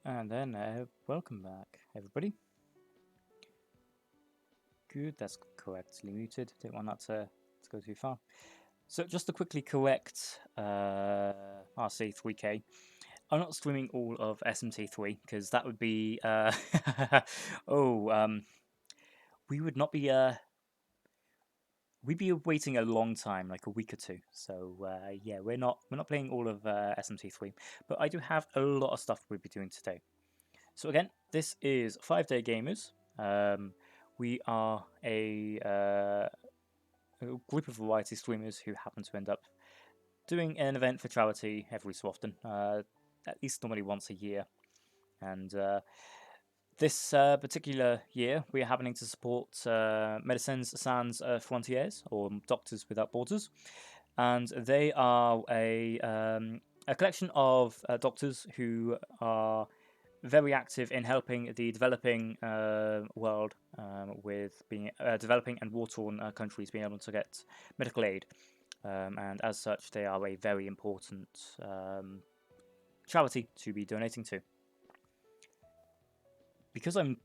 And then, welcome back, everybody. Good, that's correctly muted. Didn't want that to go too far. So, just to quickly correct RC3K, I'm not streaming all of SMT3 because that would be. We would not be. We'd be waiting a long time, like a week or two. So yeah, we're not playing all of SMT3, but I do have a lot of stuff we'll be doing today. So again, this is 5 Day Gamers. We are a group of variety streamers who happen to end up doing an event for charity every so often, at least normally once a year. And this particular year, we are happening to support Médecins Sans Frontières, or Doctors Without Borders, and they are a collection of doctors who are very active in helping the developing world with being developing and war-torn countries being able to get medical aid, and as such, they are a very important charity to be donating to. Because I'm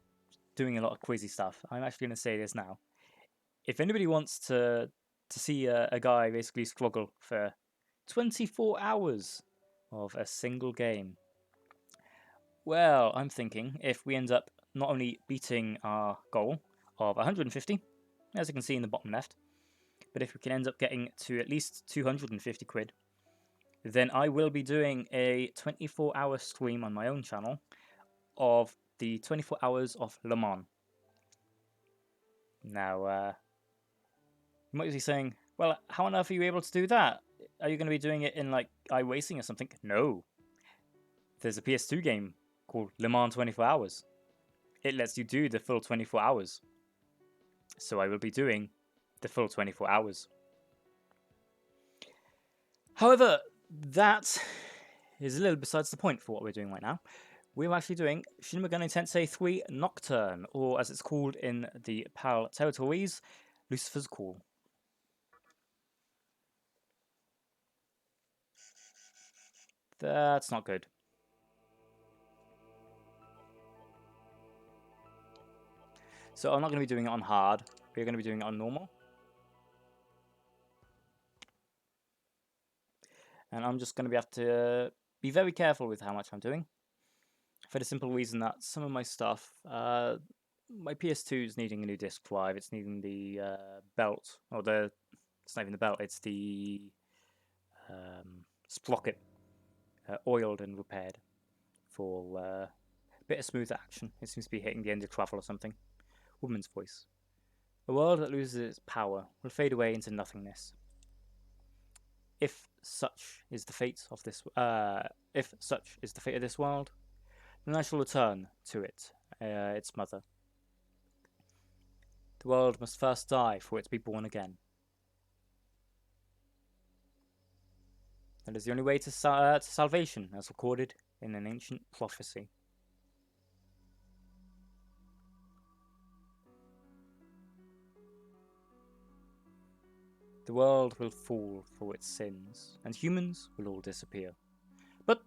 doing a lot of quizzy stuff, I'm actually going to say this now. If anybody wants to see a guy basically struggle for 24 hours of a single game, well, I'm thinking if we end up not only beating our goal of 150, as you can see in the bottom left, but if we can end up getting to at least 250 quid, then I will be doing a 24-hour stream on my own channel of the 24 hours of Le Mans. Now, you might be saying, well, how on earth are you able to do that? Are you going to be doing it in like iRacing or something? No. There's a PS2 game called Le Mans 24 Hours. It lets you do the full 24 hours. So I will be doing the full 24 hours. However, that is a little besides the point for what we're doing right now. We're actually doing Shin Megami Tensei 3 Nocturne, or as it's called in the PAL territories, Lucifer's Call. That's not good. So I'm not going to be doing it on hard. We're going to be doing it on normal. And I'm just going to have to be very careful with how much I'm doing. For the simple reason that some of my stuff, my PS2 is needing a new disc drive. It's needing the belt, or it's not even the belt. It's the sprocket oiled and repaired for a bit of smooth action. It seems to be hitting the end of travel or something. Woman's voice. A world that loses its power will fade away into nothingness. If such is the fate of this world, then I shall return to it, its mother. The world must first die for it to be born again. That is the only way to salvation, as recorded in an ancient prophecy. The world will fall for its sins, and humans will all disappear. But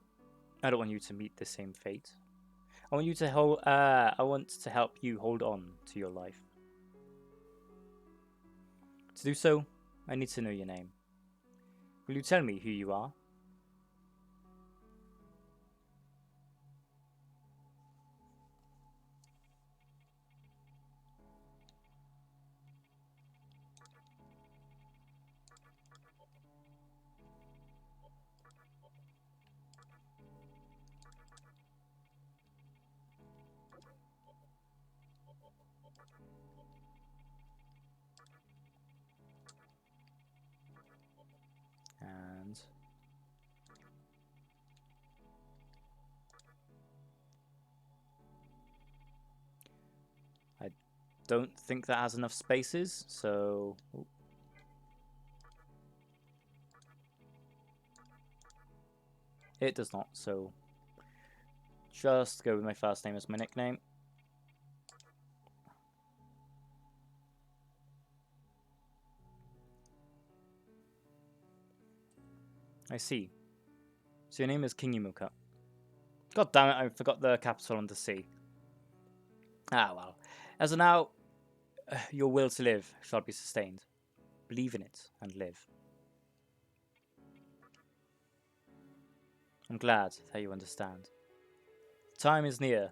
I don't want you to meet the same fate. I want to help you hold on to your life. To do so, I need to know your name. Will you tell me who you are? And I don't think that has enough spaces, so... Ooh. It does not, so just go with my first name as my nickname. I see. So your name is Kingemocut. God damn it, I forgot the capital on the sea. Ah, well. As of now, your will to live shall be sustained. Believe in it and live. I'm glad that you understand. Time is near.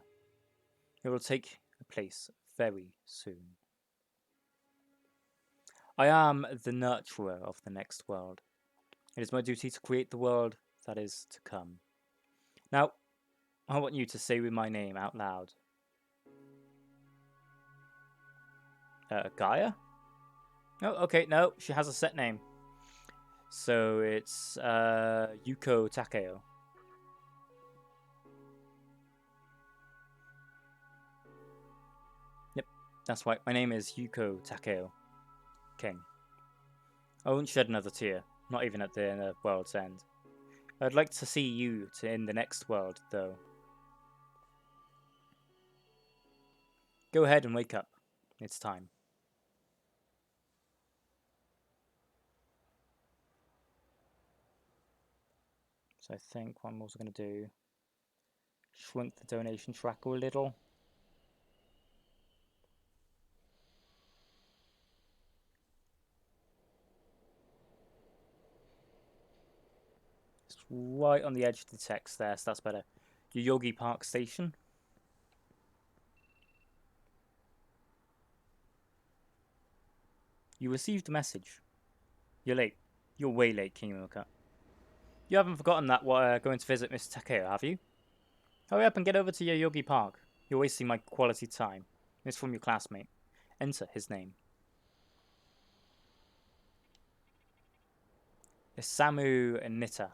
It will take place very soon. I am the nurturer of the next world. It is my duty to create the world that is to come. Now, I want you to say with my name out loud. Gaia? Oh, okay, no, she has a set name. So it's Yuko Takeo. Yep, that's right. My name is Yuko Takeo. King. I won't shed another tear, not even at the world's end. I'd like to see you in the next world, though. Go ahead and wake up. It's time. So I think what I'm also going to do, shrink the donation tracker a little. It's right on the edge of the text there, so that's better. Yoyogi Park Station. You received a message. You're late. You're way late, Kingemocut. You haven't forgotten that we're going to visit Miss Takeo, have you? Hurry up and get over to Yoyogi Park. You're wasting my quality time. It's from your classmate. Enter his name. Isamu Nita.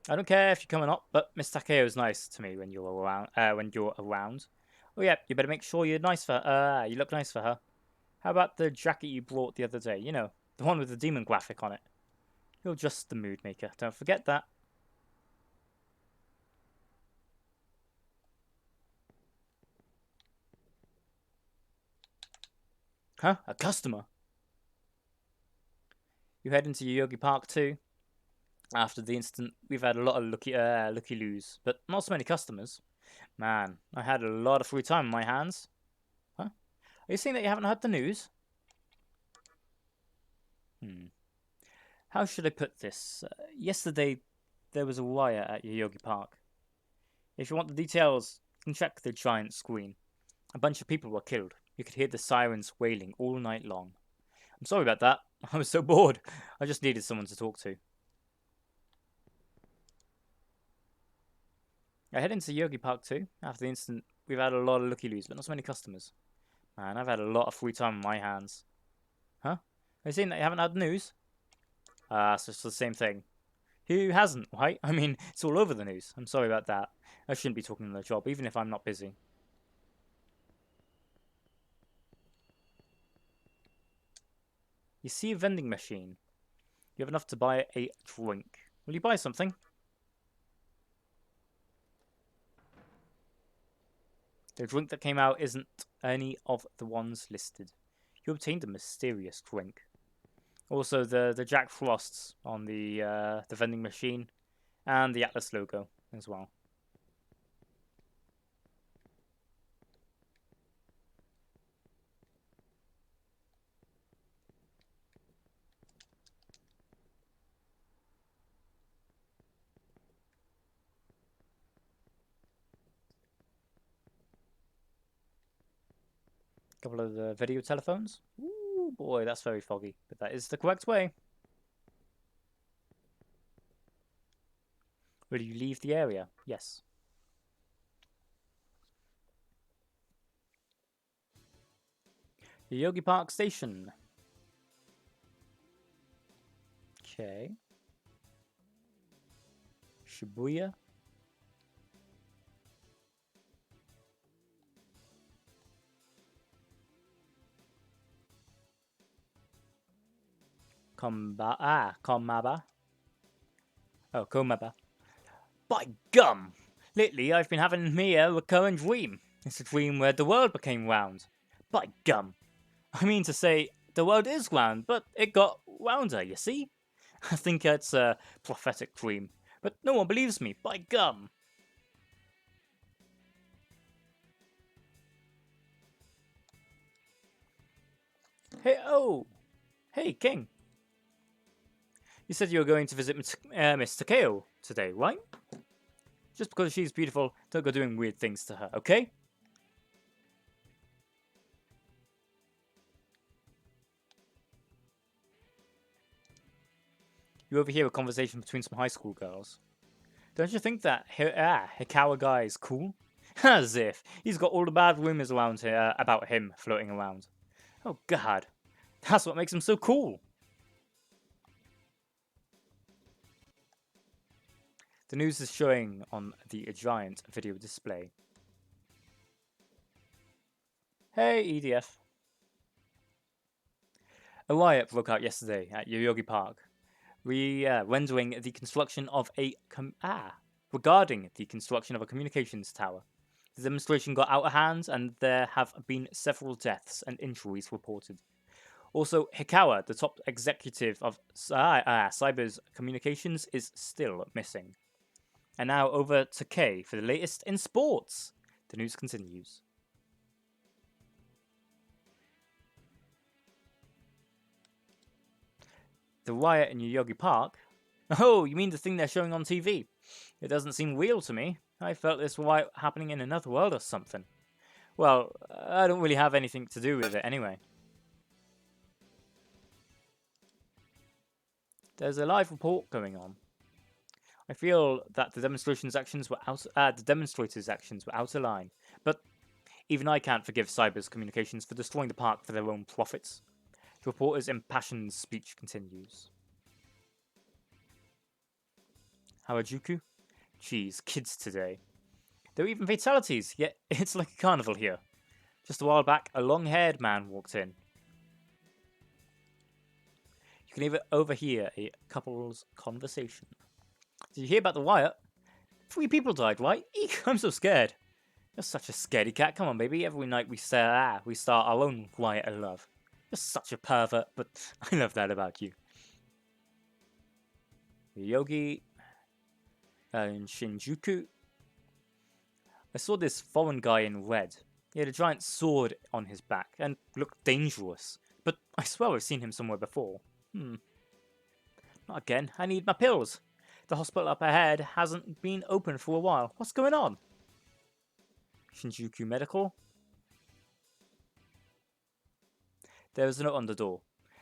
I don't care if you come or not, but Miss Takeo is nice to me when you're around. Oh yeah, you better make sure you're nice for her. You look nice for her. How about the jacket you brought the other day? You know, the one with the demon graphic on it. You're just the mood maker. Don't forget that. Huh? A customer? You head into Yogi Park too? After the incident, we've had a lot of looky-loos, but not so many customers. Man, I had a lot of free time on my hands. Huh? Are you saying that you haven't heard the news? How should I put this? Yesterday, there was a riot at Yoyogi Park. If you want the details, you can check the giant screen. A bunch of people were killed. You could hear the sirens wailing all night long. I'm sorry about that. I was so bored. I just needed someone to talk to. I head into Yogi Park too. After the incident, we've had a lot of looky-loos, but not so many customers. Man, I've had a lot of free time on my hands. Huh? Are you saying that you haven't had the news? So it's the same thing. Who hasn't, right? I mean, it's all over the news. I'm sorry about that. I shouldn't be talking on the job, even if I'm not busy. You see a vending machine. You have enough to buy a drink. Will you buy something? The drink that came out isn't any of the ones listed. You obtained a mysterious drink. Also, the Jack Frosts on the vending machine, and the Atlas logo as well. A couple of the video telephones. Ooh, boy, that's very foggy, but that is the correct way. Will you leave the area? Yes. Yoyogi Park Station. Okay. Shibuya. Komaba. Oh, Komaba. By gum! Lately, I've been having me a recurrent dream. It's a dream where the world became round. By gum! I mean to say, the world is round, but it got rounder, you see? I think it's a prophetic dream, but no one believes me, by gum! Hey, oh! Hey, King! You said you were going to visit Miss Takeo today, right? Just because she's beautiful, don't go doing weird things to her, okay? You overhear a conversation between some high school girls. Don't you think that Hikawa guy is cool? As if. He's got all the bad rumors around here, about him floating around. Oh god. That's what makes him so cool. The news is showing on the giant video display. Hey, EDF. A riot broke out yesterday at Yoyogi Park, rendering the construction of regarding the construction of a communications tower. The demonstration got out of hand, and there have been several deaths and injuries reported. Also, Hikawa, the top executive of Cyber's communications, is still missing. And now over to Kay for the latest in sports. The news continues. The riot in Yoyogi Park? Oh, you mean the thing they're showing on TV? It doesn't seem real to me. I felt this riot happening in another world or something. Well, I don't really have anything to do with it anyway. There's a live report going on. I feel that the demonstrators' actions were out of line, but even I can't forgive Cyber's communications for destroying the park for their own profits. The reporter's impassioned speech continues. Harajuku? Geez, kids today. There were even fatalities, yet it's like a carnival here. Just a while back, a long-haired man walked in. You can even overhear a couple's conversation. Did you hear about the riot? 3 people died, right? Eek, I'm so scared. You're such a scaredy cat. Come on, baby. Every night we start our own riot of love. You're such a pervert, but I love that about you. Yogi in Shinjuku. I saw this foreign guy in red. He had a giant sword on his back and looked dangerous. But I swear I've seen him somewhere before. Not again. I need my pills. The hospital up ahead hasn't been open for a while. What's going on? Shinjuku Medical? There is a note on the door.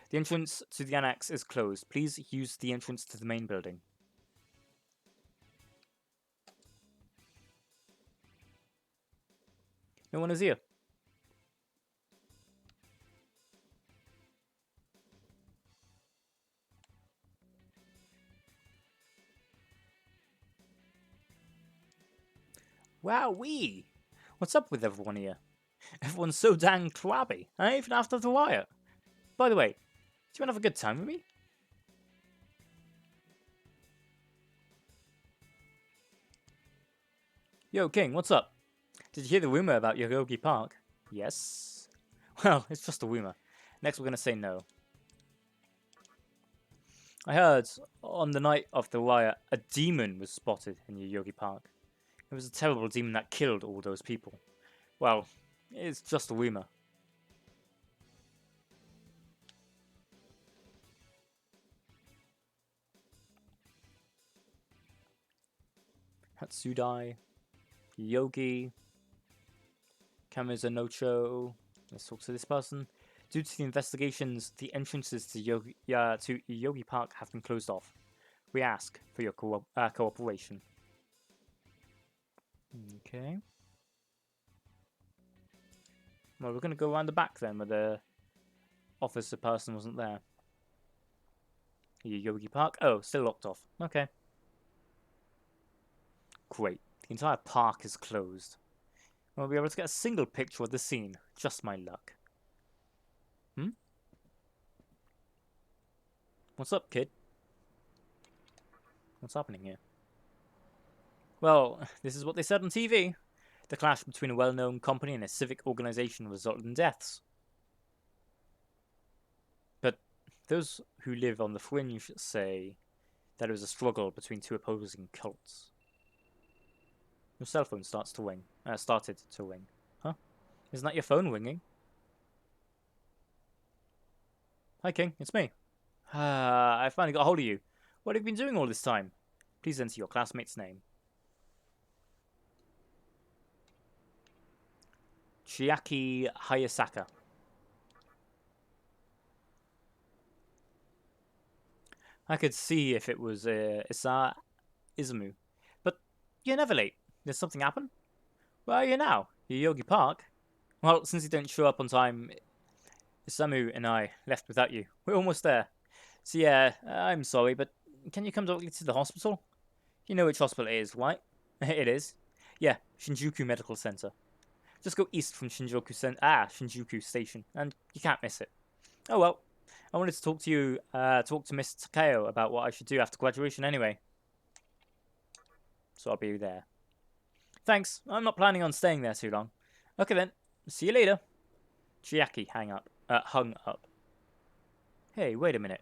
The entrance to the annex is closed. Please use the entrance to the main building. No one is here. Wowee! What's up with everyone here? Everyone's so dang crabby, even after the riot. By the way, do you want to have a good time with me? Yo, King, what's up? Did you hear the rumor about Yoyogi Park? Yes. Well, it's just a rumor. Next, we're going to say no. I heard on the night of the riot, a demon was spotted in Yoyogi Park. It was a terrible demon that killed all those people. Well, it's just a rumor. Hatsudai, Yogi, Kamizanocho. Let's talk to this person. Due to the investigations, the entrances to Yogi Park have been closed off. We ask for your cooperation. Okay. Well, we're going to go around the back then, where the officer person wasn't there. Yogi Park? Oh, still locked off. Okay. Great. The entire park is closed. We'll be able to get a single picture of the scene. Just my luck. What's up, kid? What's happening here? Well, this is what they said on TV. The clash between a well-known company and a civic organization resulted in deaths. But Those who live on the fringe say that it was a struggle between two opposing cults. Your cell phone started to ring. Huh? Isn't that your phone ringing? Hi, King. It's me. I finally got a hold of you. What have you been doing all this time? Please enter your classmate's name. Chiaki Hayasaka. I could see if it was Izumu. But you're never late. Did something happen? Where are you now? You Yogi Park? Well, since you don't show up on time, Isamu and I left without you. We're almost there. So yeah, I'm sorry, but can you come directly to the hospital? You know which hospital it is, right? It is. Yeah, Shinjuku Medical Center. Just go east from Shinjuku Station, and you can't miss it. Oh well, I wanted to talk to Miss Takeo about what I should do after graduation anyway. So I'll be there. Thanks, I'm not planning on staying there too long. Okay then, see you later. Chiaki hung up. Hey, wait a minute.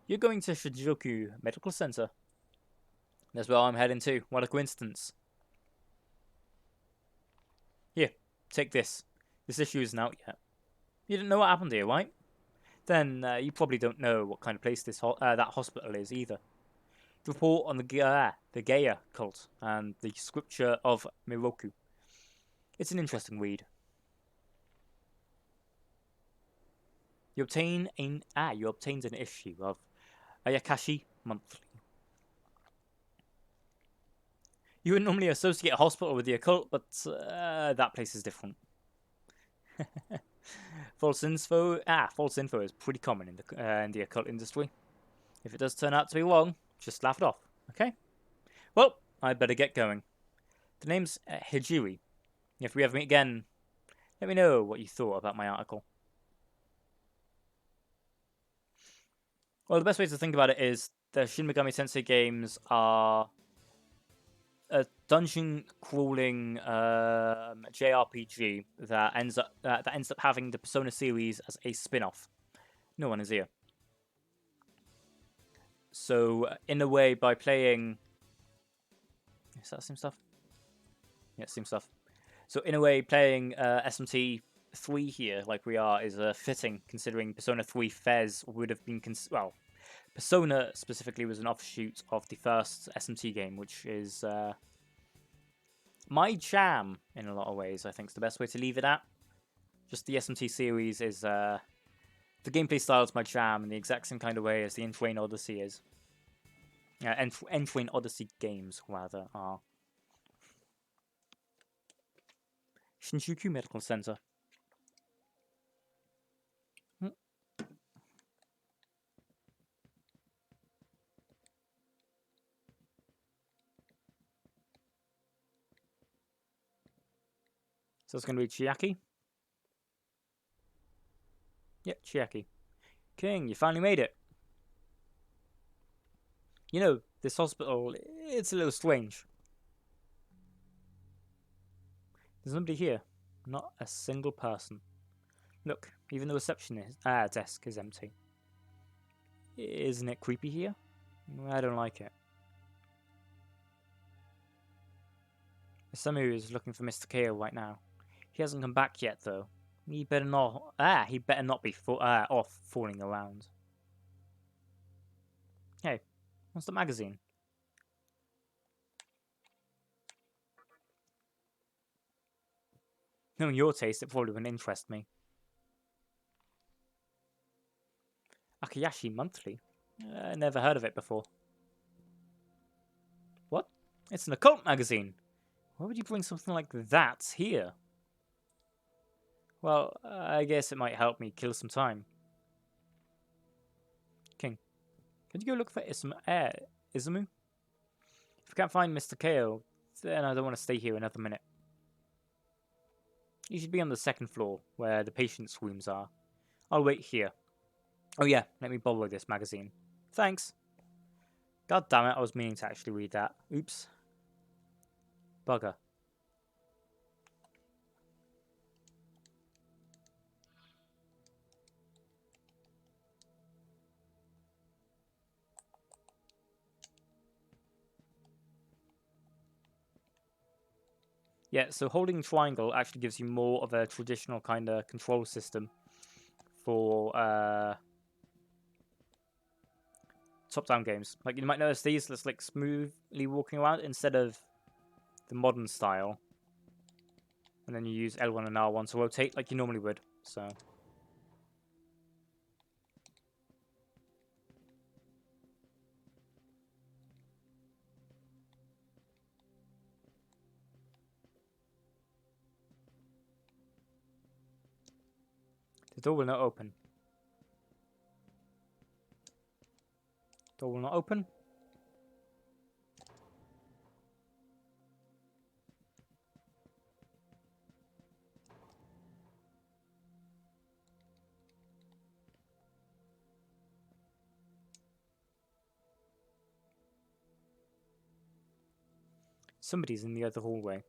You're going to Shinjuku Medical Center? That's where I'm heading to. What a coincidence. Here, take this. This issue isn't out yet. You didn't know what happened here, right? Then you probably don't know what kind of place that hospital is either. The report on the Gaia cult and the scripture of Miroku. It's an interesting read. You obtained an issue of Ayakashi Monthly. You would normally associate a hospital with the occult, but that place is different. False info is pretty common in the occult industry. If it does turn out to be wrong, just laugh it off, okay? Well, I'd better get going. The name's Hijiri. If we ever meet again, let me know what you thought about my article. Well, the best way to think about it is the Shin Megami Tensei games are a dungeon crawling JRPG that ends up having the Persona series as a spin-off. No one is here. So, in a way, by playing... Is that same stuff? Yeah, same stuff. So, in a way, playing SMT 3 here, like we are, is fitting, considering Persona 3 Fez would have been... Persona specifically was an offshoot of the first SMT game, which is my jam in a lot of ways. I think is the best way to leave it at. Just the SMT series is the gameplay style is my jam in the exact same kind of way as the N-Train Odyssey is. N-Train Odyssey games rather are. Shinjuku Medical Center. So it's going to be Chiaki? Yeah, Chiaki. King, you finally made it. You know, this hospital, it's a little strange. There's nobody here. Not a single person. Look, even the receptionist desk is empty. Isn't it creepy here? I don't like it. Isamu is looking for Mr. Kale right now. He hasn't come back yet, though. He better not. He better not be off fooling around. Hey, what's the magazine? Knowing your taste, it probably wouldn't interest me. Akayashi Monthly? Never heard of it before. What? It's an occult magazine. Why would you bring something like that here? Well, I guess it might help me kill some time. King, could you go look for Izumu? If I can't find Mr. Kale, then I don't want to stay here another minute. You should be on the second floor, where the patients' rooms are. I'll wait here. Oh yeah, let me borrow this magazine. Thanks. God damn it, I was meaning to actually read that. Oops. Bugger. Yeah, so holding triangle actually gives you more of a traditional kind of control system for top-down games. Like, you might notice these, that's like smoothly walking around instead of the modern style. And then you use L1 and R1 to rotate like you normally would, so... The door will not open. Door will not open. Somebody's in the other hallway.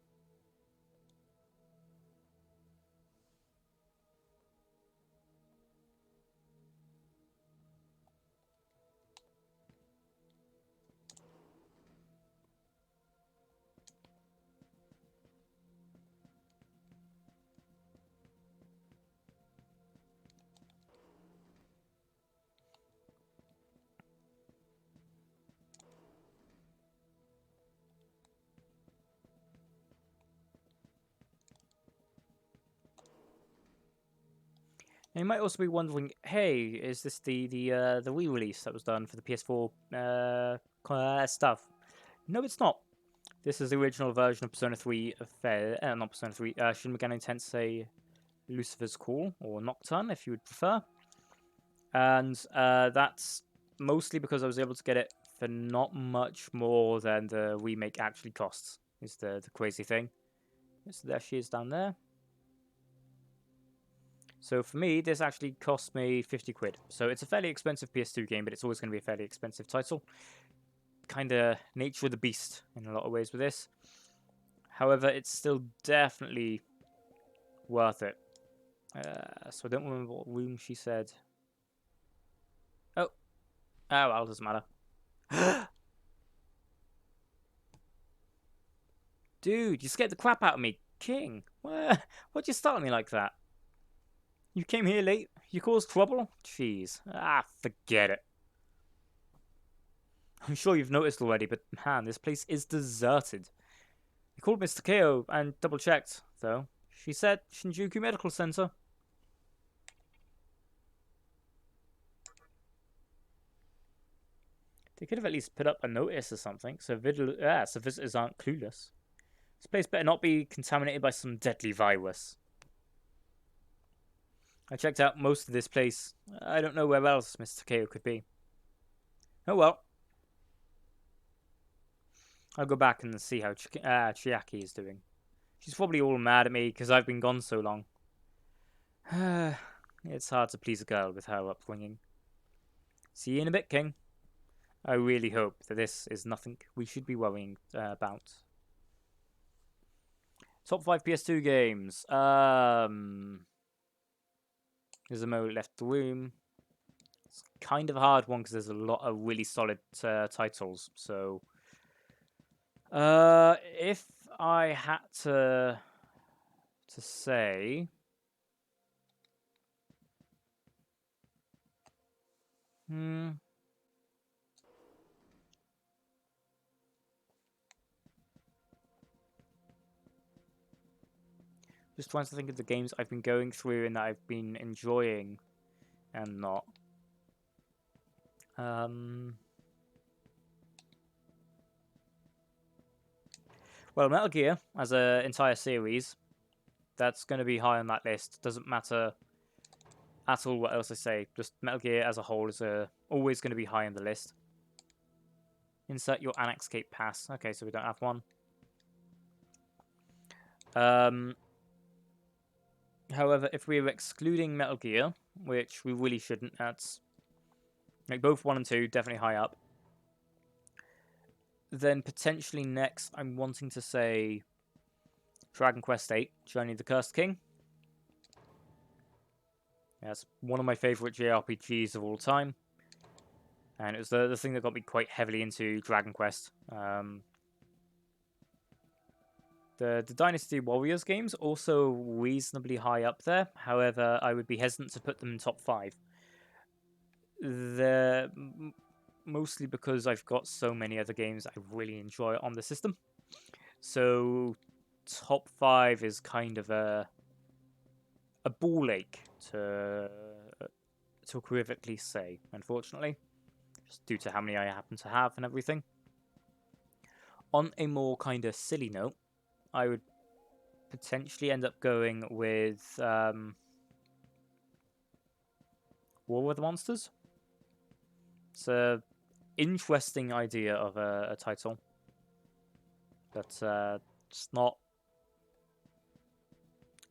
And you might also be wondering, hey, is this the re-release that was done for the PS4 stuff? No, it's not. This is the original version of Persona 3 not Persona 3, Shin Megami Tensei Lucifer's Call, or Nocturne, if you would prefer. And that's mostly because I was able to get it for not much more than the remake actually costs, is the crazy thing. So there she is down there. So for me, this actually cost me 50 quid. So it's a fairly expensive PS2 game, but it's always going to be a fairly expensive title. Kinda nature of the beast in a lot of ways with this. However, it's still definitely worth it. So I don't remember what room she said. Oh. Oh, well, doesn't matter. Dude, you scared the crap out of me. King, why'd you start me like that? You came here late? You caused trouble? Jeez. Forget it. I'm sure you've noticed already, but man, this place is deserted. I called Mr. Ko and double-checked, though. She said Shinjuku Medical Center. They could have at least put up a notice or something, so visitors aren't clueless. This place better not be contaminated by some deadly virus. I checked out most of this place. I don't know where else Mr. Ko could be. Oh well. I'll go back and see how Chiaki is doing. She's probably all mad at me because I've been gone so long. It's hard to please a girl with her upbringing. See you in a bit, King. I really hope that this is nothing we should be worrying about. Top 5 PS2 games. Izumo left the room. It's kind of a hard one because there's a lot of really solid titles. So, if I had to say, just trying to think of the games I've been going through and that I've been enjoying and not. Well, Metal Gear as an entire series, that's going to be high on that list. Doesn't matter at all what else I say. Just Metal Gear as a whole is always going to be high on the list. Insert your Annexcape pass. Okay, so we don't have one. However, if we're excluding Metal Gear, which we really shouldn't, that's like both 1 and 2 definitely high up. Then potentially next, I'm wanting to say Dragon Quest VIII, Journey of the Cursed King. That's one of my favourite JRPGs of all time. And it was the thing that got me quite heavily into Dragon Quest. The Dynasty Warriors games also reasonably high up there. However, I would be hesitant to put them in top 5. They're mostly because I've got so many other games I really enjoy on the system. So top 5 is kind of a ball ache to equivocally say, unfortunately, just due to how many I happen to have and everything. On a more kind of silly note, I would potentially end up going with War with the Monsters. It's a interesting idea of a title, but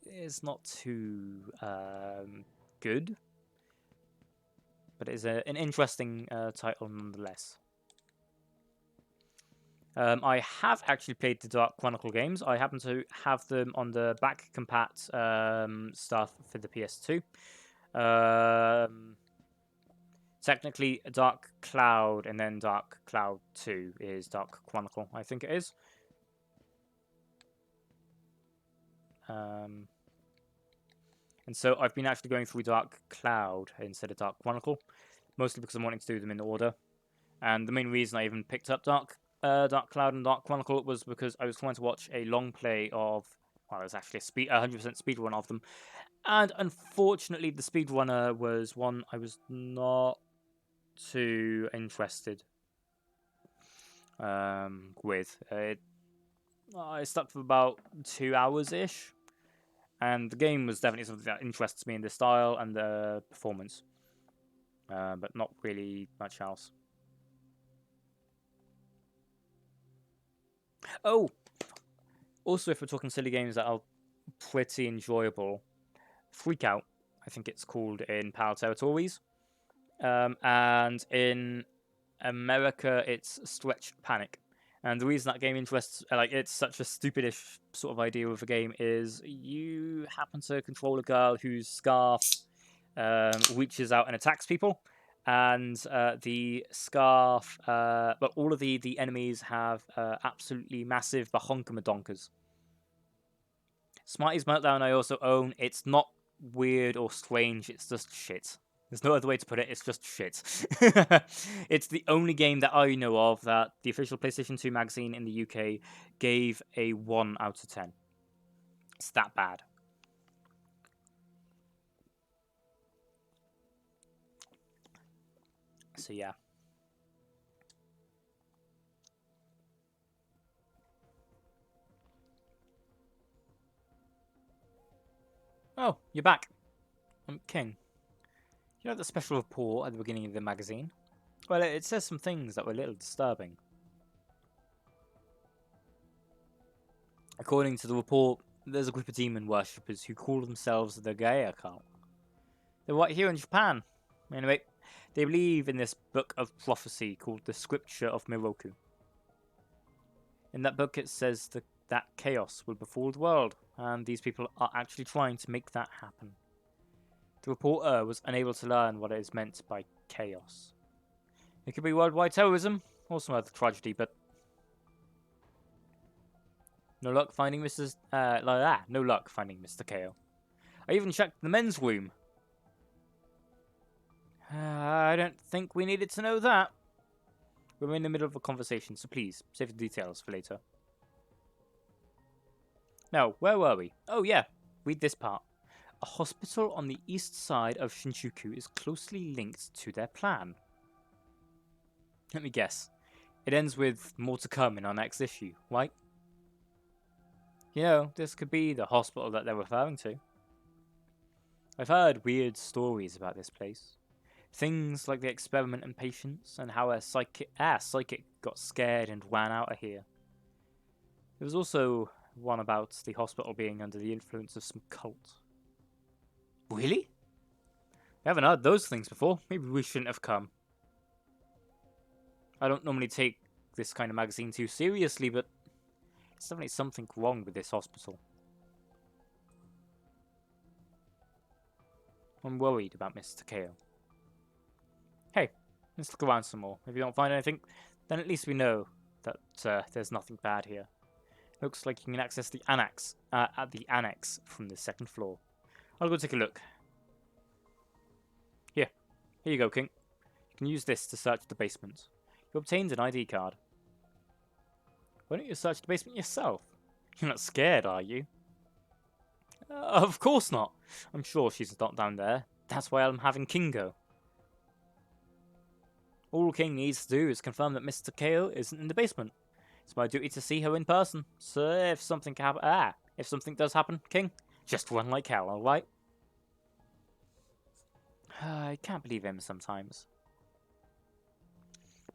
it's not too good, but it's an interesting title nonetheless. I have actually played the Dark Chronicle games. I happen to have them on the back compat stuff for the PS2. Technically, Dark Cloud and then Dark Cloud 2 is Dark Chronicle, I think it is. And so I've been actually going through Dark Cloud instead of Dark Chronicle, mostly because I'm wanting to do them in order. And the main reason I even picked up Dark Cloud and Dark Chronicle was because I was trying to watch a long play of, well, it was actually a 100% speedrun of them. And unfortunately, the speedrunner was one I was not too interested with. I stuck for about 2 hours-ish. And the game was definitely something that interests me in the style and the performance. But not really much else. Oh! Also, if we're talking silly games that are pretty enjoyable, Freak Out, I think it's called in PAL territories. And in America, it's Stretch Panic. And the reason that game interests, it's such a stupidish sort of idea of a game is you happen to control a girl whose scarf reaches out and attacks people. And the scarf, but all of the enemies have absolutely massive bahonkamadonkas. Smarty's Meltdown I also own. It's not weird or strange, it's just shit. There's no other way to put it, it's just shit. It's the only game that I know of that the official PlayStation 2 magazine in the UK gave a 1 out of 10. It's that bad. So yeah. Oh, you're back. I'm King. You know the special report at the beginning of the magazine? Well, it says some things that were a little disturbing. According to the report, there's a group of demon worshippers who call themselves the Gaia cult. They're right here in Japan. Anyway, they believe in this book of prophecy called the Scripture of Miroku. In that book it says that chaos will befall the world, and these people are actually trying to make that happen. The reporter was unable to learn what is meant by chaos. It could be worldwide terrorism, or some other tragedy, but no luck finding Mr. No luck finding Mr. KO. I even checked the men's room. I don't think we needed to know that. We're in the middle of a conversation, so please, save the details for later. Now, where were we? Oh yeah, read this part. A hospital on the east side of Shinjuku is closely linked to their plan. Let me guess. It ends with more to come in our next issue, right? You know, this could be the hospital that they're referring to. I've heard weird stories about this place. Things like the experiment in patients and how a psychic got scared and ran out of here. There was also one about the hospital being under the influence of some cult. Really? I haven't heard those things before. Maybe we shouldn't have come. I don't normally take this kind of magazine too seriously, but there's definitely something wrong with this hospital. I'm worried about Mr. Takeo. Hey, let's look around some more. If you don't find anything, then at least we know that there's nothing bad here. Looks like you can access the annex at the annex from the second floor. I'll go take a look. Here you go, King. You can use this to search the basement. You obtained an ID card. Why don't you search the basement yourself? You're not scared, are you? Of course not. I'm sure she's not down there. That's why I'm having King go. All King needs to do is confirm that Mr. Kale isn't in the basement. It's my duty to see her in person. So if something if something does happen, King, just run like hell, alright? I can't believe him sometimes.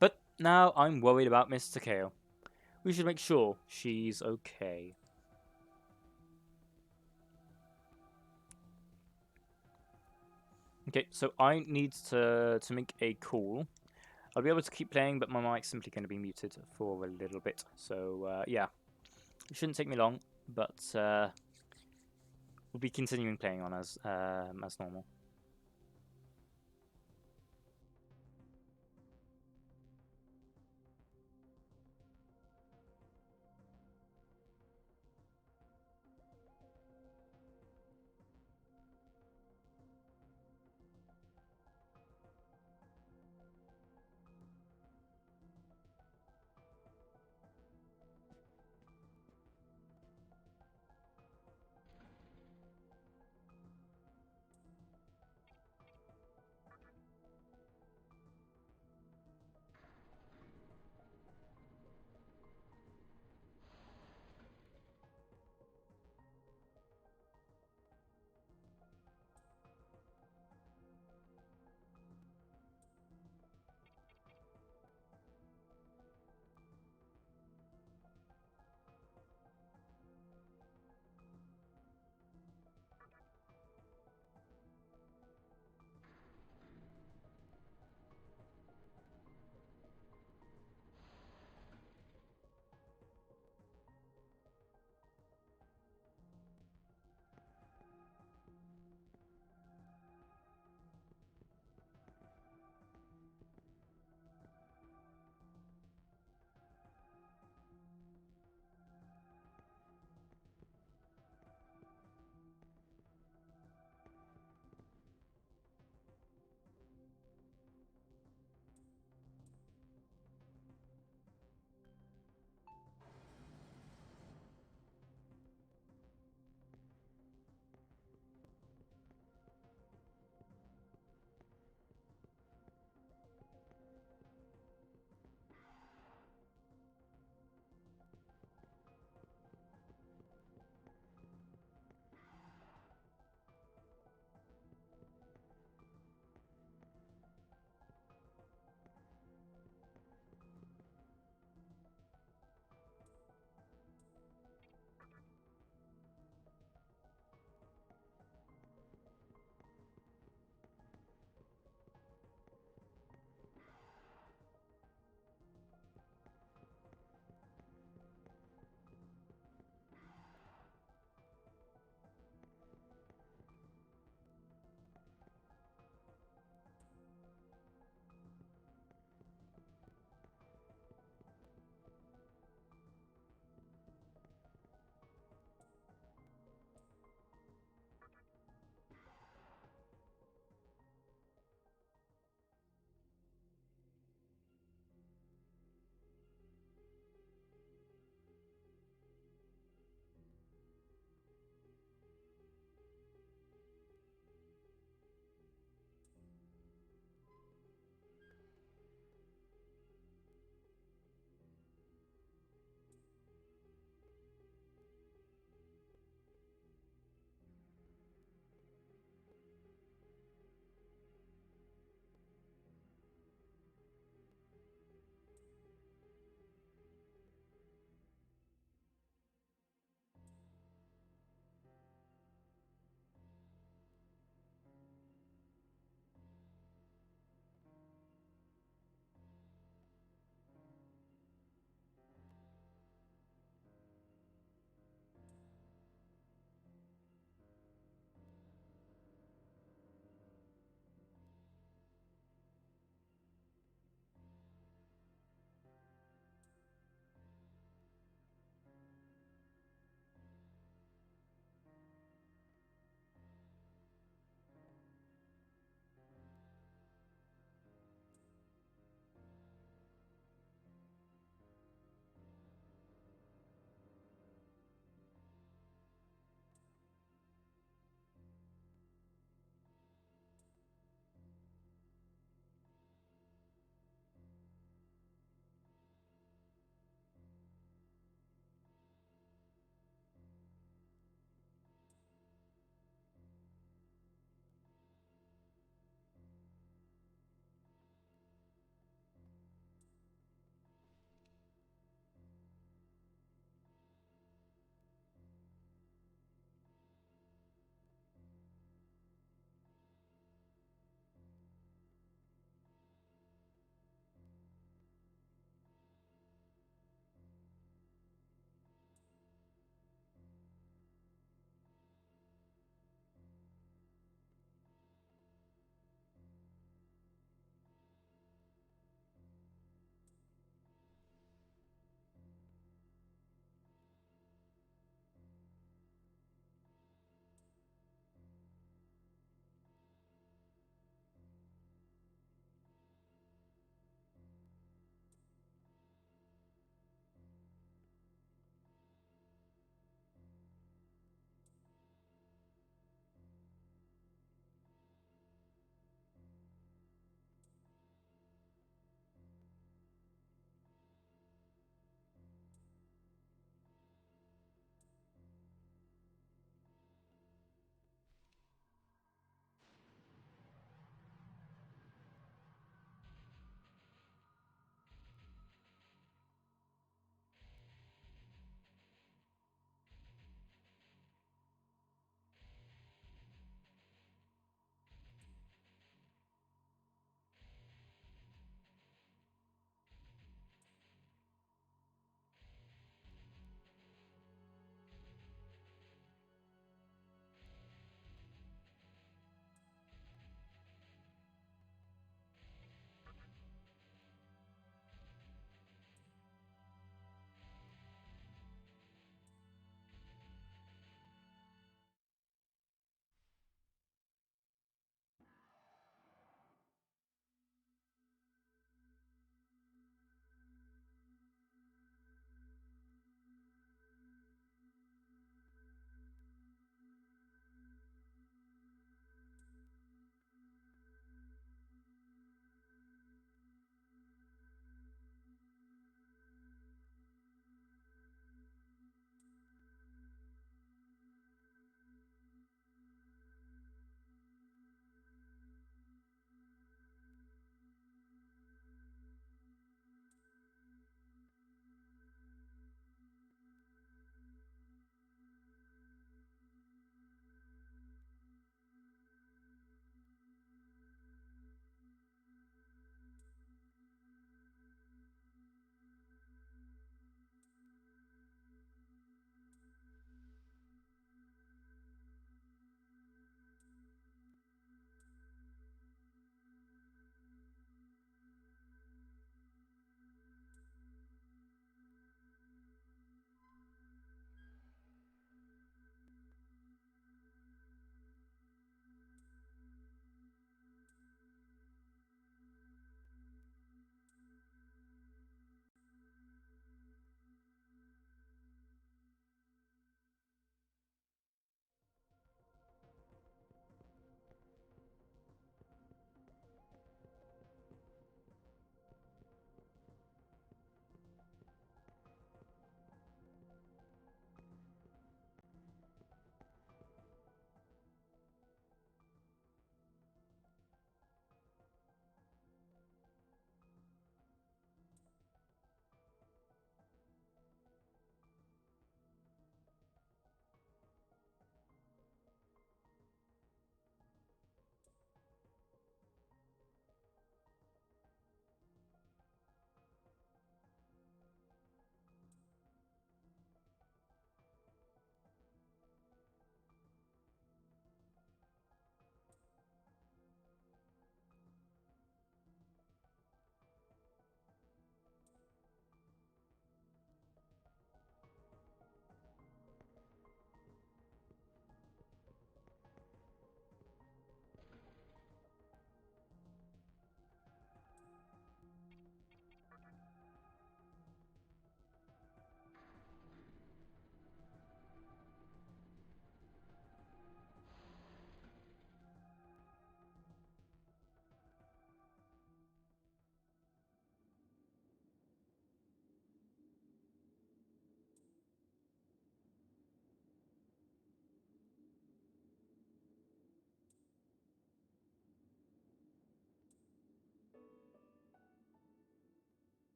But now I'm worried about Mr. Kale. We should make sure she's okay. Okay, so I need to make a call. I'll be able to keep playing, but my mic's simply going to be muted for a little bit. So, yeah. It shouldn't take me long, but we'll be continuing playing on as normal.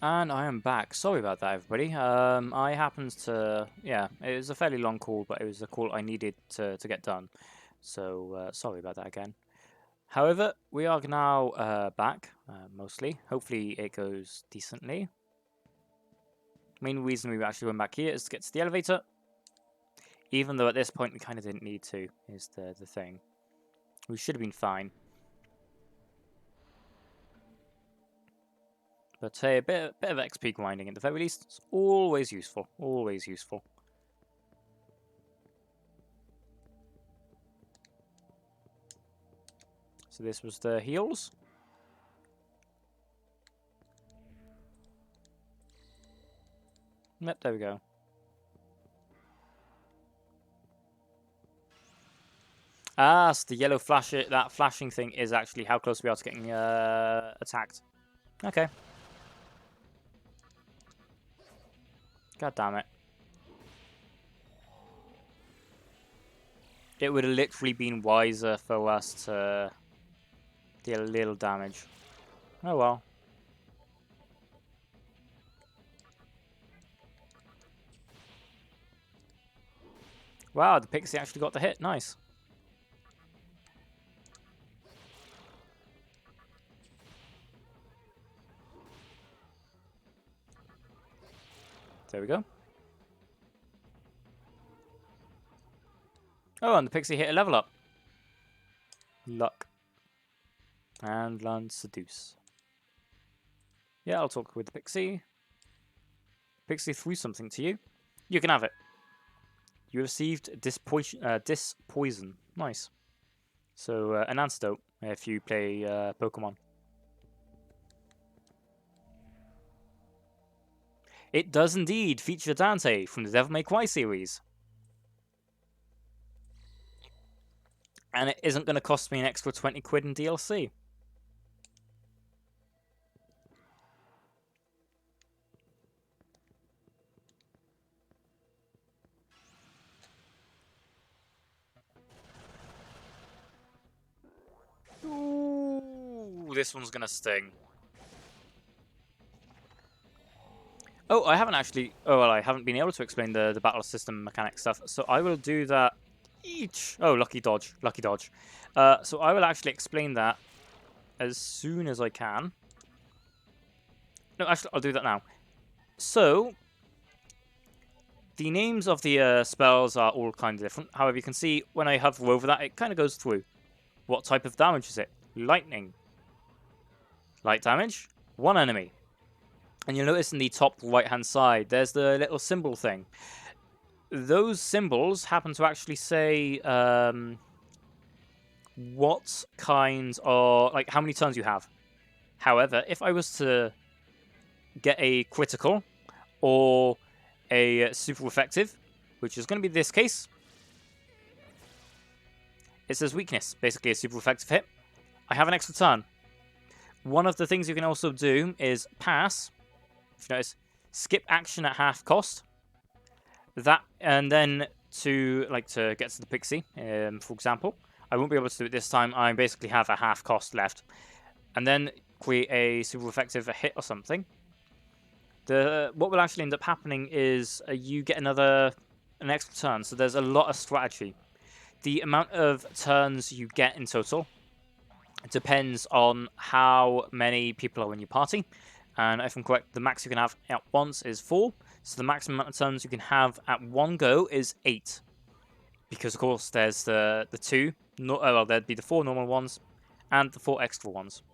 And I am back. Sorry about that, everybody. I happened to... Yeah, it was a fairly long call, but it was a call I needed to get done. So, sorry about that again. However, we are now back, mostly. Hopefully it goes decently. Main reason we actually went back here is to get to the elevator. Even though at this point we kind of didn't need to, is the thing. We should have been fine. But hey, a bit of XP grinding at the very least. It's always useful. Always useful. So this was the heals. Yep, there we go. Ah, so the yellow flash, that flashing thing is actually how close we are to getting attacked. Okay. God damn it. It would have literally been wiser for us to deal a little damage. Oh well. Wow, the pixie actually got the hit. Nice. There we go. Oh, and the pixie hit a level up. Luck. And learn Seduce. Yeah, I'll talk with the pixie. Pixie threw something to you. You can have it. You received Dispoison. Nice. So, an antidote if you play Pokemon. It does indeed feature Dante from the Devil May Cry series. And it isn't going to cost me an extra 20 quid in DLC. Ooh, this one's going to sting. Oh, I haven't actually... Oh, well, I haven't been able to explain the battle system mechanic stuff. So I will do that each... Oh, lucky dodge. Lucky dodge. So I will actually explain that as soon as I can. No, actually, I'll do that now. So, the names of the spells are all kind of different. However, you can see when I hover over that, it kind of goes through. What type of damage is it? Lightning. Light damage. One enemy. And you'll notice in the top right-hand side, there's the little symbol thing. Those symbols happen to actually say what kinds of... Like, how many turns you have. However, if I was to get a critical or a super effective, which is going to be this case, it says weakness, basically a super effective hit. I have an extra turn. One of the things you can also do is pass. If you notice, skip action at half cost. That, and then to get to the pixie, for example, I won't be able to do it this time. I basically have a half cost left, and then create a super effective hit or something. What will actually end up happening is you get an extra turn. So there's a lot of strategy. The amount of turns you get in total depends on how many people are in your party. And if I'm correct, the max you can have at once is 4. So the maximum amount of turns you can have at one go is 8. Because, of course, there's the 2. Well, there'd be the 4 normal ones and the 4 extra ones.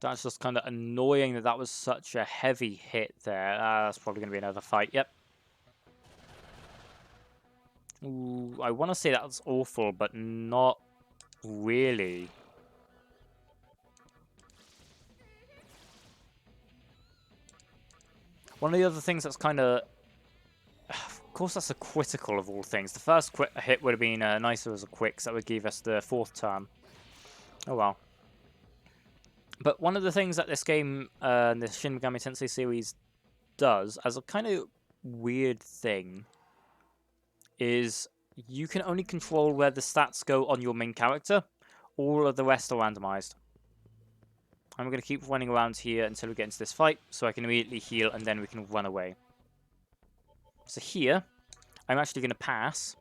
That's just kind of annoying that was such a heavy hit there. That's probably going to be another fight. Yep. Ooh, I want to say that's awful, but not really. One of the other things that's kind of... Of course, that's a critical of all things. The first hit would have been nicer as a quick, so that would give us the 4th turn. Oh well. But one of the things that this game, the Shin Megami Tensei series, does as a kind of weird thing is you can only control where the stats go on your main character. All of the rest are randomized. I'm going to keep running around here until we get into this fight, so I can immediately heal and then we can run away. So here, I'm actually going to pass.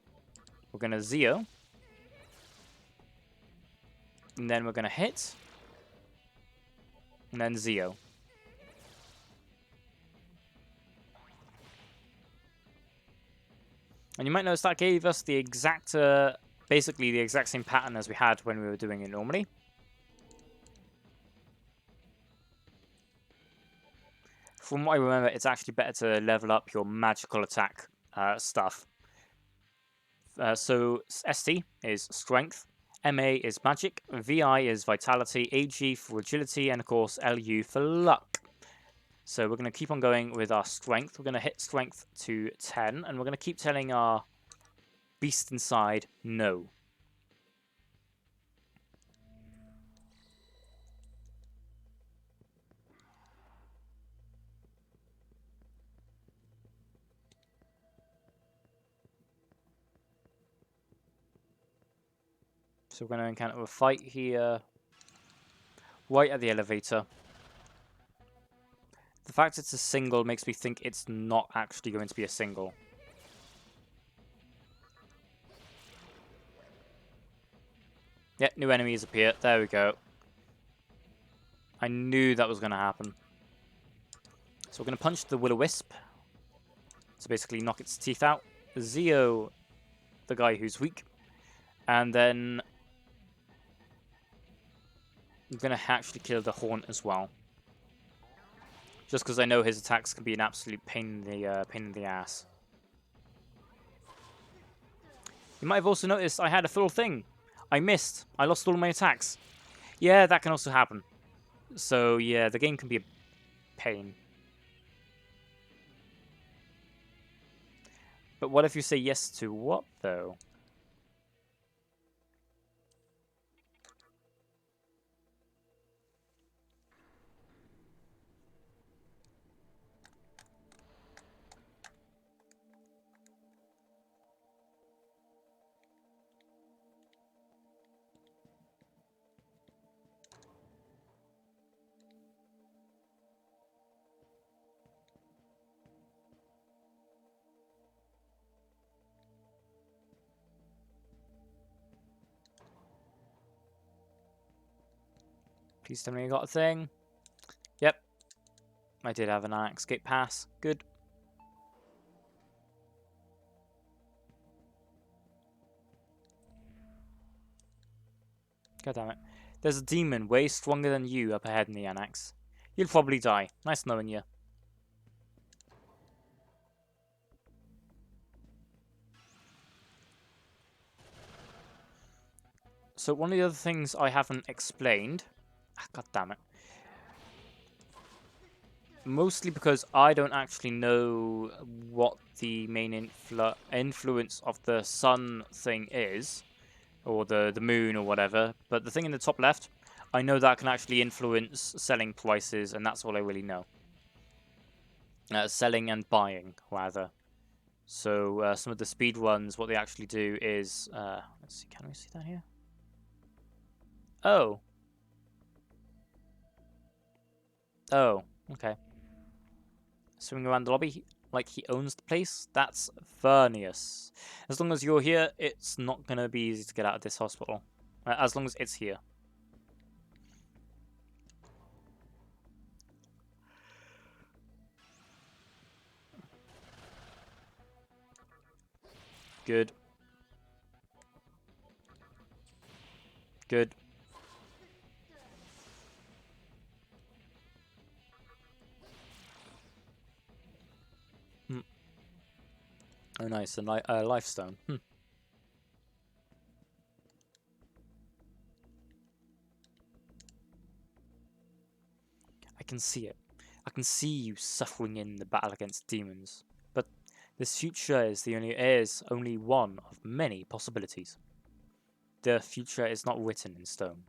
We're going to Zeo. And then we're going to hit. And then Zeo. And you might notice that gave us the exact, basically the exact same pattern as we had when we were doing it normally. From what I remember, it's actually better to level up your magical attack stuff. So ST is Strength, MA is Magic, VI is Vitality, AG for Agility, and of course LU for Luck. So we're going to keep on going with our Strength. We're going to hit Strength to 10, and we're going to keep telling our beast inside no. So we're going to encounter a fight here, right at the elevator. The fact it's a single makes me think it's not actually going to be a single. Yep, new enemies appear. There we go. I knew that was going to happen. So we're going to punch the Will-O-Wisp. So basically knock its teeth out. Zeo, the guy who's weak. And then I'm going to actually kill the Haunt as well. Just because I know his attacks can be an absolute pain in the ass. You might have also noticed I had a full thing. I missed. I lost all my attacks. Yeah, that can also happen. So yeah, the game can be a pain. But what if you say yes to what, though? Please tell me I got a thing. Yep. I did have an escape pass. Good. God damn it. There's a demon way stronger than you up ahead in the annex. You'll probably die. Nice knowing you. So one of the other things I haven't explained... God damn it. Mostly because I don't actually know what the main influence of the sun thing is. Or the moon or whatever. But the thing in the top left, I know that can actually influence selling prices, and that's all I really know. Selling and buying, rather. So some of the speed runs, what they actually do is... let's see, can we see that here? Oh. Oh, okay. Swing around the lobby like he owns the place. That's Vernius. As long as you're here, it's not going to be easy to get out of this hospital. As long as it's here. Good. Good. Oh, nice. And life stone. I can see it. I can see you suffering in the battle against demons. But this future is only one of many possibilities. The future is not written in stone.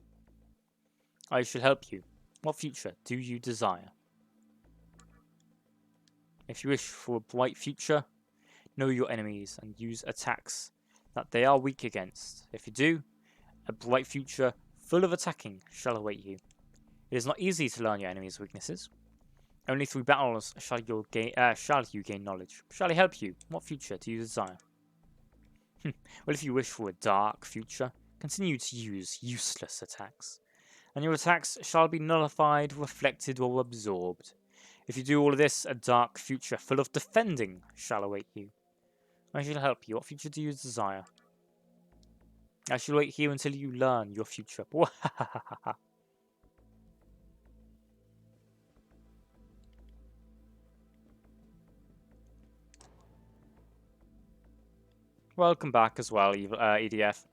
I shall help you. What future do you desire? If you wish for a bright future, know your enemies and use attacks that they are weak against. If you do, a bright future full of attacking shall await you. It is not easy to learn your enemy's weaknesses. Only through battles shall you gain knowledge. Shall I help you? What future do you desire? Well, if you wish for a dark future, continue to use useless attacks, and your attacks shall be nullified, reflected, or absorbed. If you do all of this, a dark future full of defending shall await you. I shall help you. What future do you desire? I shall wait here until you learn your future. Welcome back as well, EDF.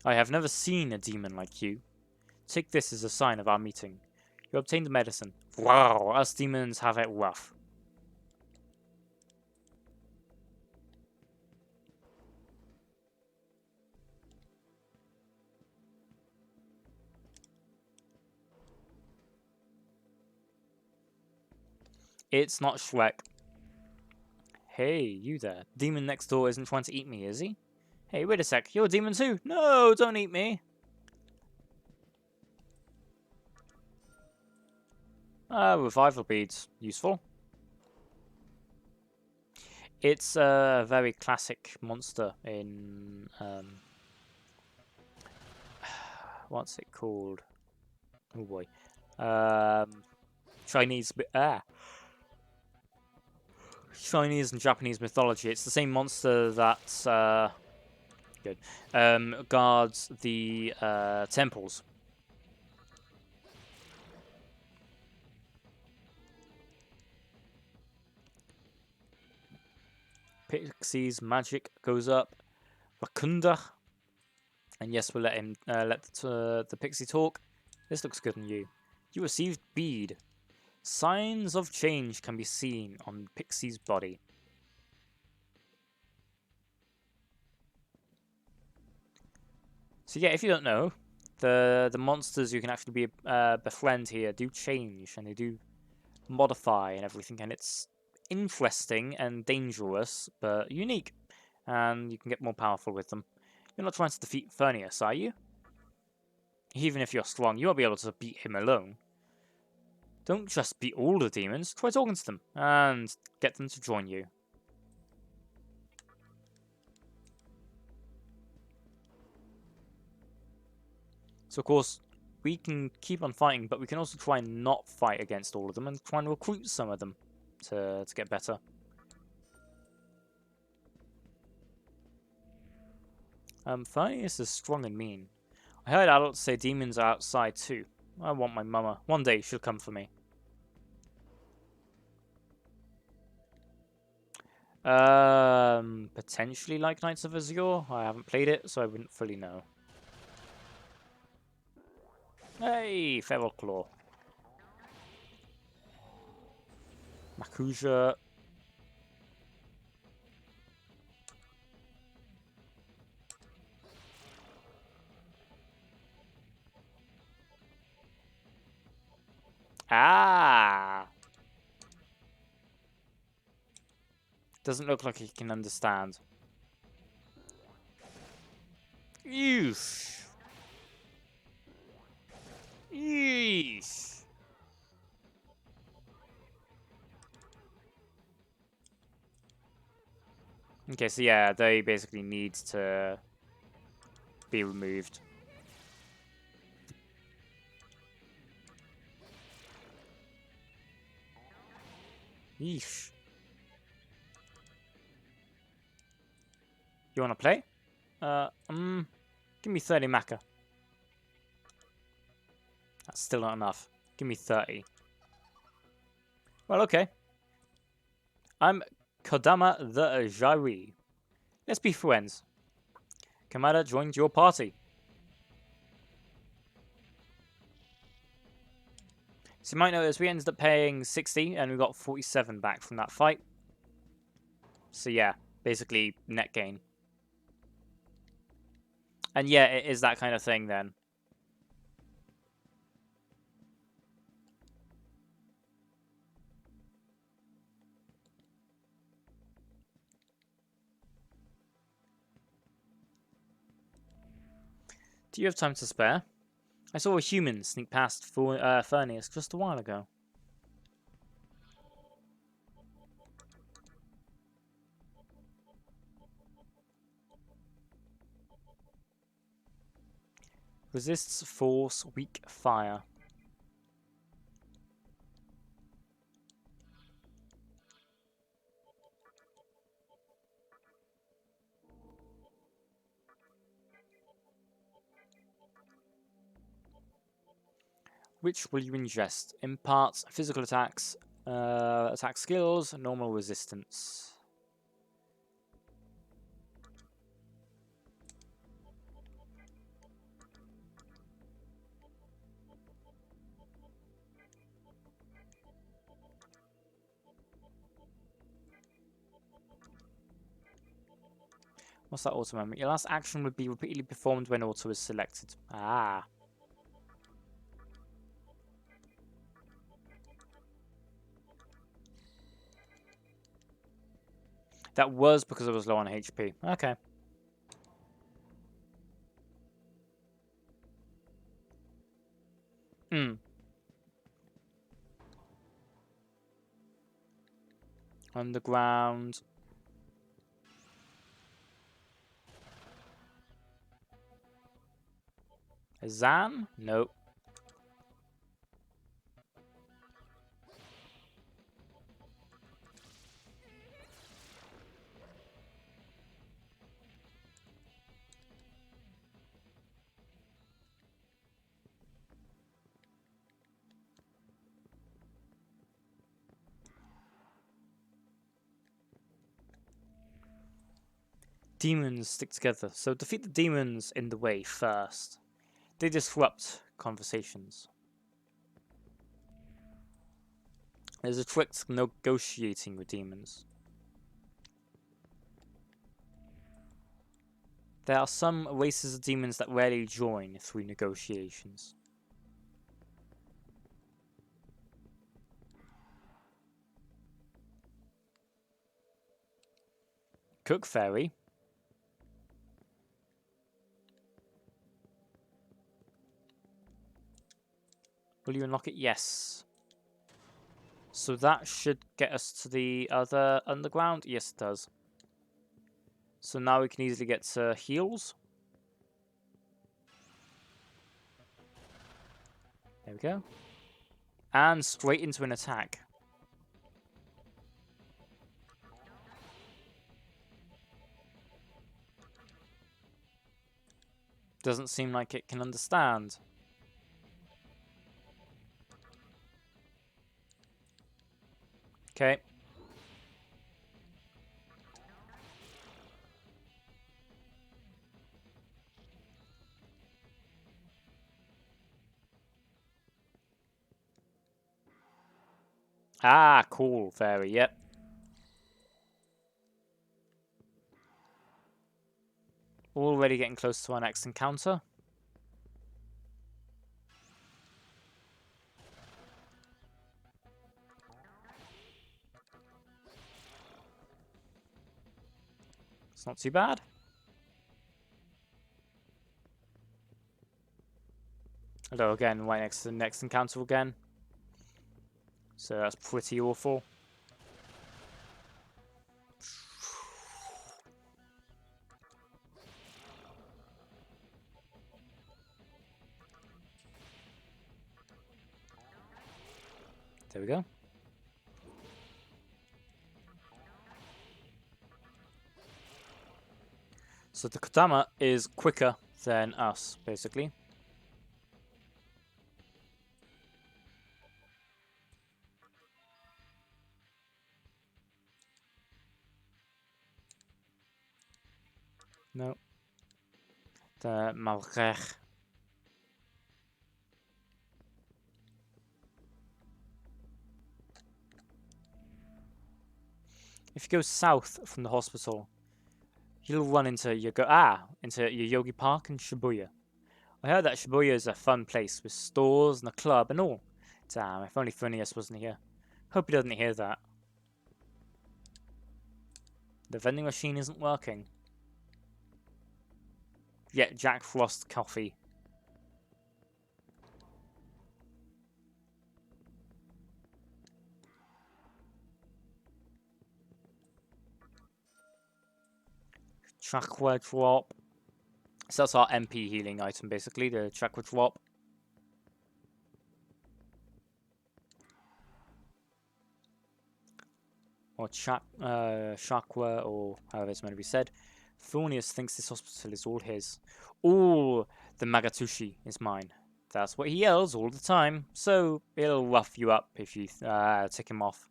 I have never seen a demon like you. Take this as a sign of our meeting. You obtained the medicine. Wow, us demons have it rough. It's not Shrek. Hey, you there. Demon next door isn't trying to eat me, is he? Hey, wait a sec. You're a demon too? No, don't eat me. Revival beads. Useful. It's a very classic monster in... what's it called? Oh boy. Chinese and Japanese mythology. It's the same monster that guards the temples. Pixie's magic goes up. Rakunda. And yes, we'll let him let the Pixie talk. This looks good on you. You received bead. Signs of change can be seen on Pixie's body. So yeah, if you don't know, the monsters you can actually befriend here do change and they do modify and everything, and it's interesting and dangerous, but unique, and you can get more powerful with them. You're not trying to defeat Furnius, are you? Even if you're strong, you won't be able to beat him alone. Don't just beat all the demons, try talking to them, and get them to join you. So of course, we can keep on fighting, but we can also try and not fight against all of them and try and recruit some of them to get better. Phineas is strong and mean. I heard adults say demons are outside too. I want my mama. One day she'll come for me. Potentially like Knights of Azure. I haven't played it, so I wouldn't fully know. Hey, Feral Claw. Makuja. Ah! Doesn't look like he can understand. Yeesh. Yeesh. Okay, so yeah, they basically need to be removed. Yeesh. You wanna play? Give me 30 Maka. That's still not enough. Give me 30. Well, okay. I'm Kodama the Jari. Let's be friends. Kamada joined your party. So you might notice we ended up paying 60 and we got 47 back from that fight. So yeah, basically net gain. And yeah, it is that kind of thing then. Do you have time to spare? I saw a human sneak past Furnius just a while ago. Resists force, weak fire. Which will you ingest? Imparts physical attacks, attack skills, normal resistance. What's that auto memory? Your last action would be repeatedly performed when auto is selected. Ah. That was because I was low on HP. Okay. Hmm. Underground. A Zan? Nope. Demons stick together, so defeat the demons in the way first. They disrupt conversations. There's a trick to negotiating with demons. There are some races of demons that rarely join through negotiations. Cook Fairy. Will you unlock it? Yes. So that should get us to the other underground? Yes, it does. So now we can easily get to heals. There we go. And straight into an attack. Doesn't seem like it can understand. Okay. Ah, cool, fairy, yep. Already getting close to our next encounter. It's not too bad. Although again, right next to the next encounter again. So that's pretty awful. There we go. So the Kodama is quicker than us, basically. No. The Malrech. If you go south from the hospital, you'll run into your Yogi Park in Shibuya. I heard that Shibuya is a fun place with stores and a club and all. Damn, if only Phineas wasn't here. Hope he doesn't hear that. The vending machine isn't working. Yeah, Jack Frost coffee. Chakra drop. So that's our MP healing item, basically, the chakra drop. Or chakra, or however it's meant to be said. Thornius thinks this hospital is all his. All the Magatushi is mine. That's what he yells all the time, so it'll rough you up if you tick him off.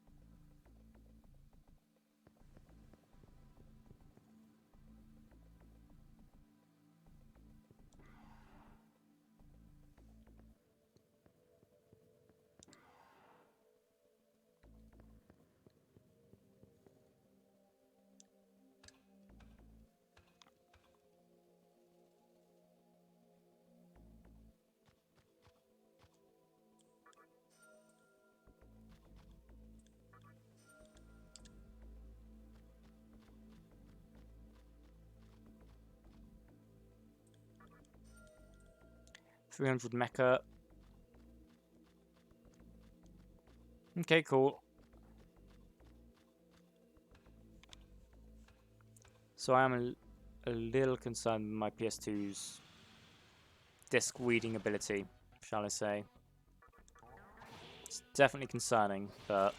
$300 mecha. Okay, cool. So I am a little concerned with my PS2's disc reading ability, shall I say. It's definitely concerning, but...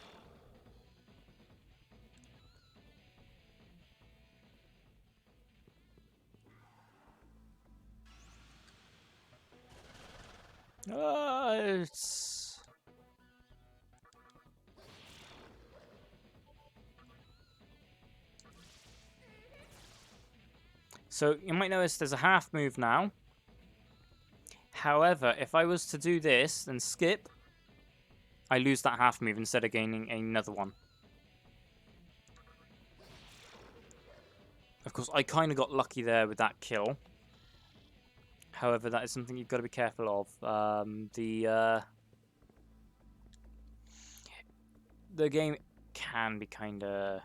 it's... So you might notice there's a half move now. However, if I was to do this and skip, I lose that half move instead of gaining another one. Of course, I kind of got lucky there with that kill. However, that is something you've got to be careful of. The game can be kind of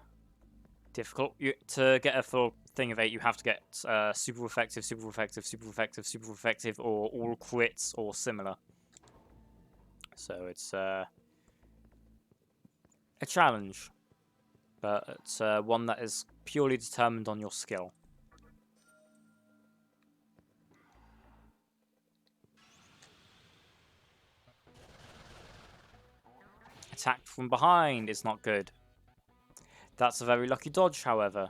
difficult. To get a full thing of 8, you have to get super effective, super effective, super effective, super effective, or all crits or similar. So it's a challenge, but it's one that is purely determined on your skill. Attack from behind is not good. That's a very lucky dodge, however.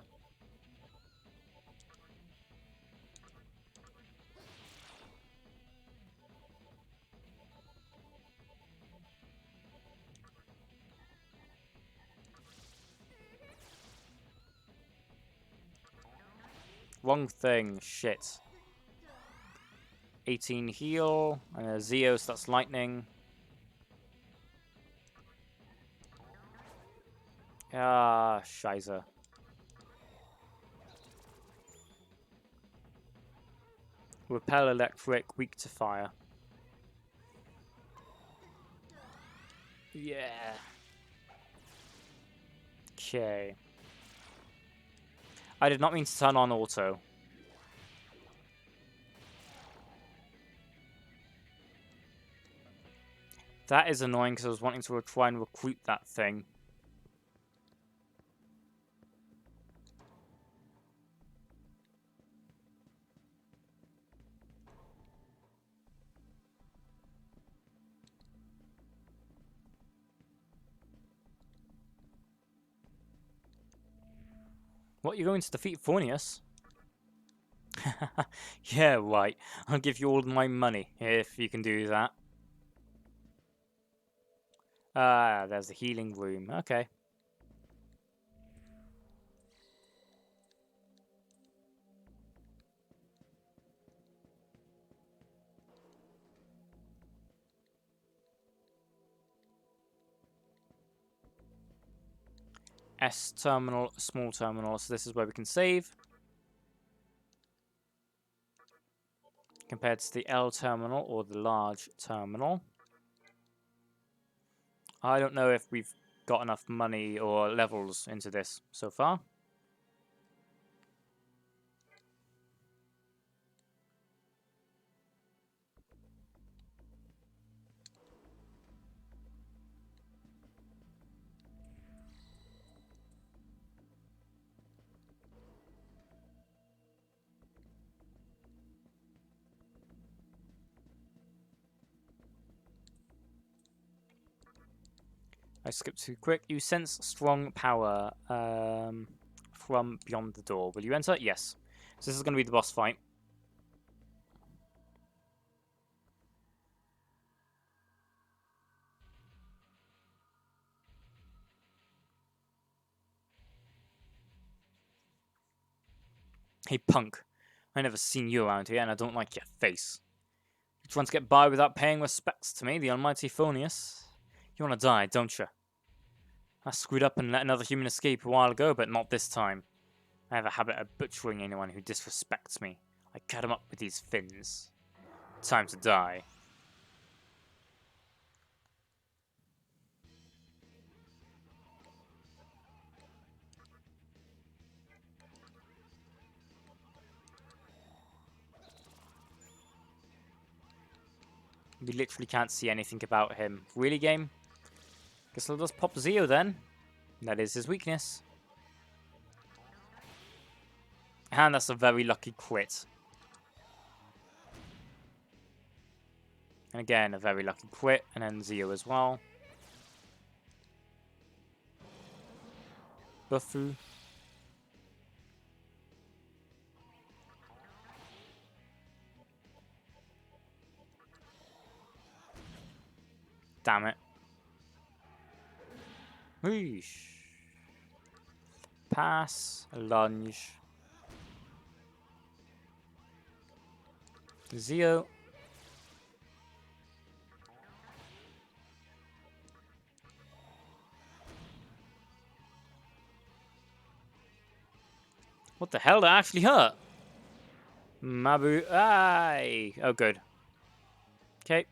Wrong thing, shit. 18 heal, Zeos, that's lightning. Ah, Shiza. Repel electric, weak to fire. Yeah. Okay. I did not mean to turn on auto. That is annoying because I was wanting to try and recruit that thing. What, you're going to defeat Fornius? Yeah, right. I'll give you all my money if you can do that. Ah, there's the healing room. Okay. S terminal, small terminal. So this is where we can save. Compared to the L terminal or the large terminal. I don't know if we've got enough money or levels into this so far. I skipped too quick. You sense strong power from beyond the door. Will you enter? Yes. So this is going to be the boss fight. Hey punk, I never seen you around here and I don't like your face. You trying to get by without paying respects to me, the almighty Phonius? You want to die, don't you? I screwed up and let another human escape a while ago, but not this time. I have a habit of butchering anyone who disrespects me. I cut him up with these fins. Time to die. We literally can't see anything about him. Really, game? Guess I'll just pop Zeo then. That is his weakness. And that's a very lucky crit. And again, a very lucky crit. And then Zeo as well. Buffu. Damn it. Weesh. Pass. Lunge. Zeo. What the hell? That actually hurt. Mabu. Aye. Oh, good. Okay.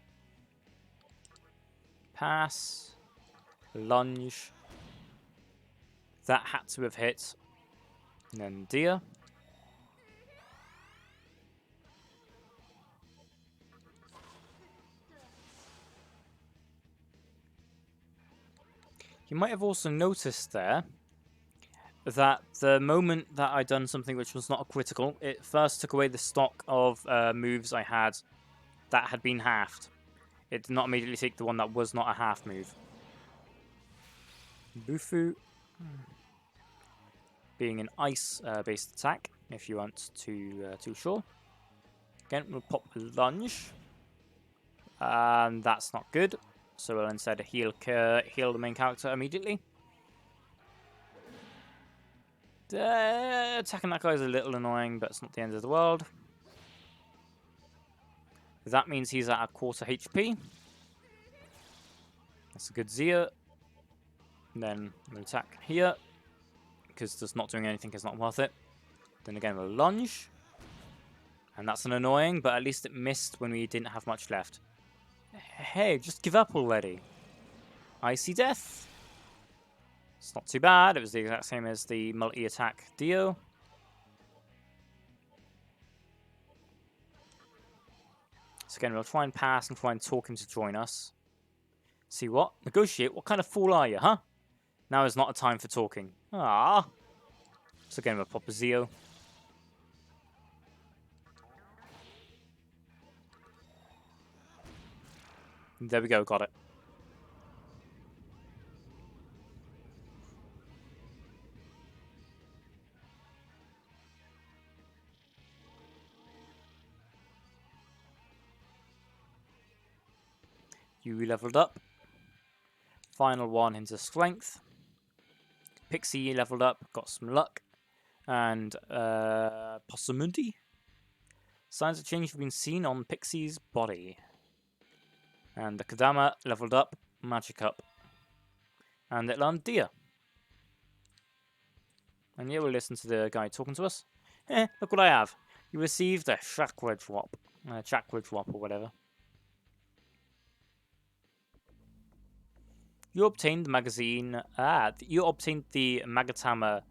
Pass. Lunge. That had to have hit. And then Dia. You might have also noticed there that the moment that I done something which was not a critical, it first took away the stock of moves I had that had been halved. It did not immediately take the one that was not a half move. Bufu. Being an ice-based attack, if you want to too sure. Again, we'll pop Lunge. And that's not good. So we'll instead heal the main character immediately. Attacking that guy is a little annoying, but it's not the end of the world. That means he's at a quarter HP. That's a good Zia. And then we'll attack here. Because just not doing anything is not worth it. Then again we'll lunge. And that's an annoying, but at least it missed when we didn't have much left. Hey, just give up already. Icy Death. It's not too bad. It was the exact same as the multi-attack Dio. So again, we'll try and pass and try and talk him to join us. See what? Negotiate? What kind of fool are you, huh? Now is not a time for talking. Ah. So again, we'll pop a Zeo. There we go, got it. You leveled up. Final one into strength. Pixie leveled up, got some luck. And possibility. Signs of change have been seen on Pixie's body. And the Kadama leveled up, magic up. And it learned Dia. And yeah, we'll listen to the guy talking to us. Look what I have. You received a chakra drop. Chakra drop or whatever. You obtained the magazine. You obtained the Magatama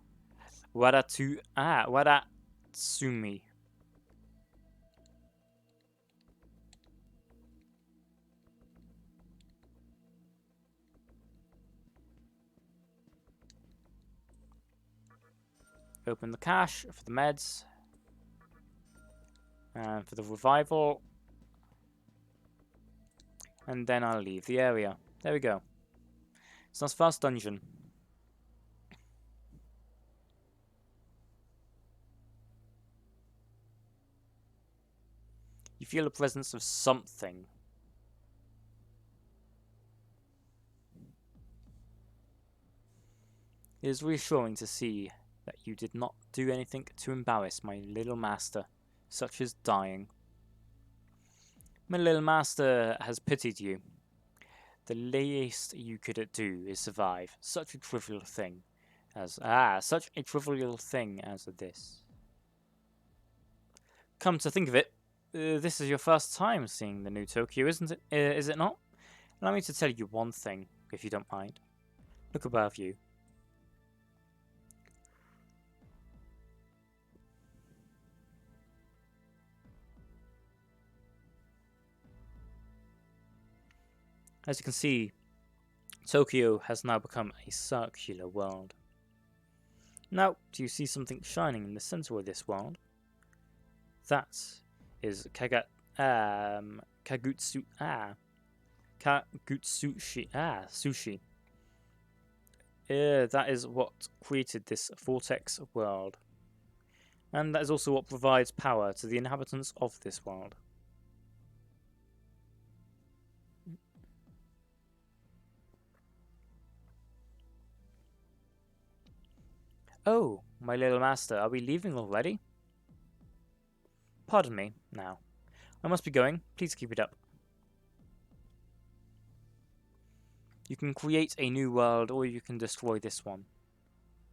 Waratsumi. Open the cache for the meds. And for the revival. And then I'll leave the area. There we go. It's our first dungeon. You feel the presence of something. It is reassuring to see that you did not do anything to embarrass my little master, such as dying. My little master has pitied you. The least you could do is survive such a trivial thing as this. Come to think of it, this is your first time seeing the new Tokyo, isn't it? Is it not? Allow me to tell you one thing, if you don't mind. Look above you. As you can see, Tokyo has now become a circular world. Now, do you see something shining in the center of this world? That is sushi. That is what created this vortex world. And that is also what provides power to the inhabitants of this world. Oh, my little master, are we leaving already? Pardon me, now. I must be going. Please keep it up. You can create a new world, or you can destroy this one.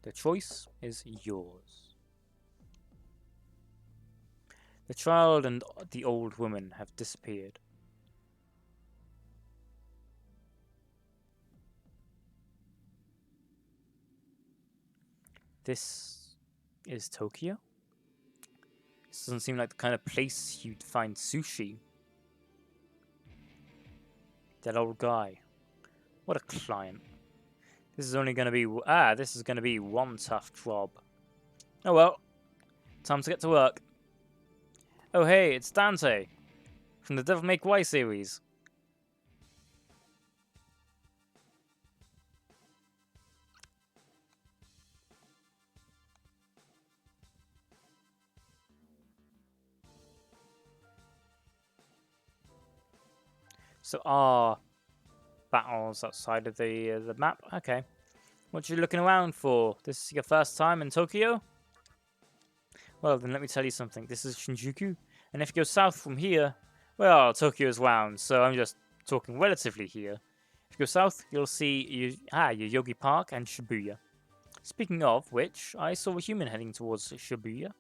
The choice is yours. The child and the old woman have disappeared. This is Tokyo? This doesn't seem like the kind of place you'd find sushi. That old guy. What a client. This is only going to be... this is going to be one tough job. Oh well. Time to get to work. Oh hey, it's Dante. From the Devil May Cry series. So battles outside of the map. Okay. What you looking around for? This is your first time in Tokyo? Well, then let me tell you something. This is Shinjuku, and if you go south from here, well, Tokyo is round, so I'm just talking relatively here. If you go south, you'll see your Yogi Park and Shibuya. Speaking of which, I saw a human heading towards Shibuya.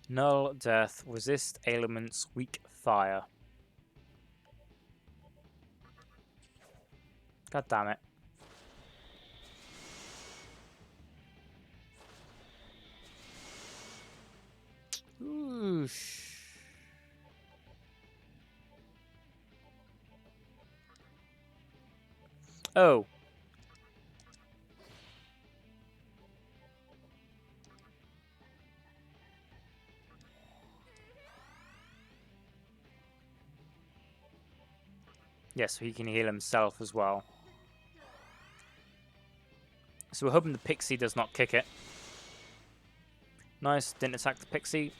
Null Death, resist ailments, weak fire. God damn it. Oosh. Oh. Yes, so he can heal himself as well. So we're hoping the pixie does not kick it. Nice, didn't attack the pixie.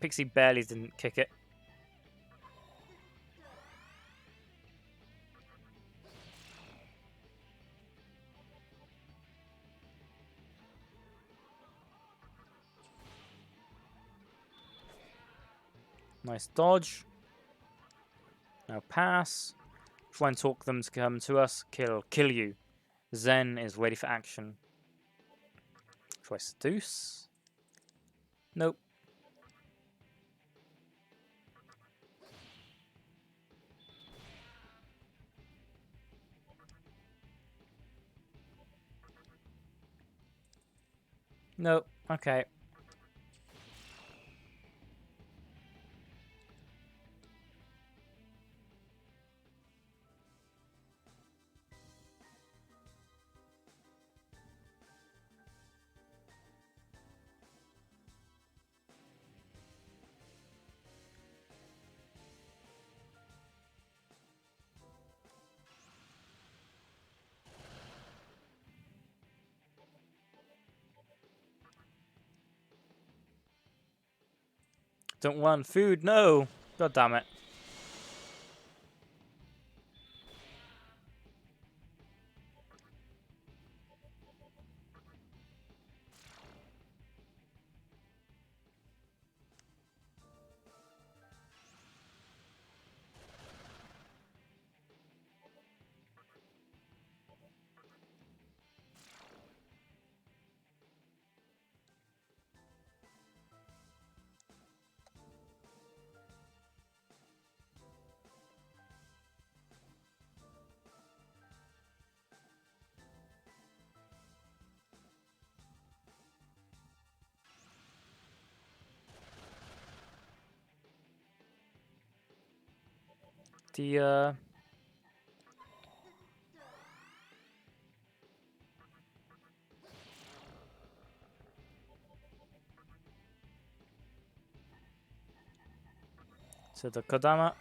Pixie barely didn't kick it. Nice dodge. Now pass. Try and talk them to come to us. Kill you. Zen is ready for action. Try seduce. Nope. Nope. Okay. Don't want food. No. God damn it. The So the Kodama.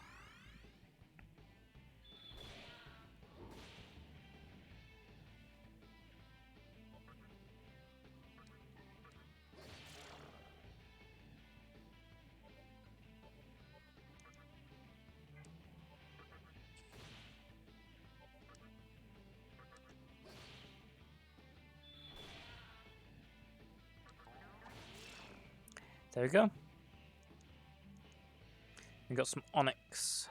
There we go. We got some onyx.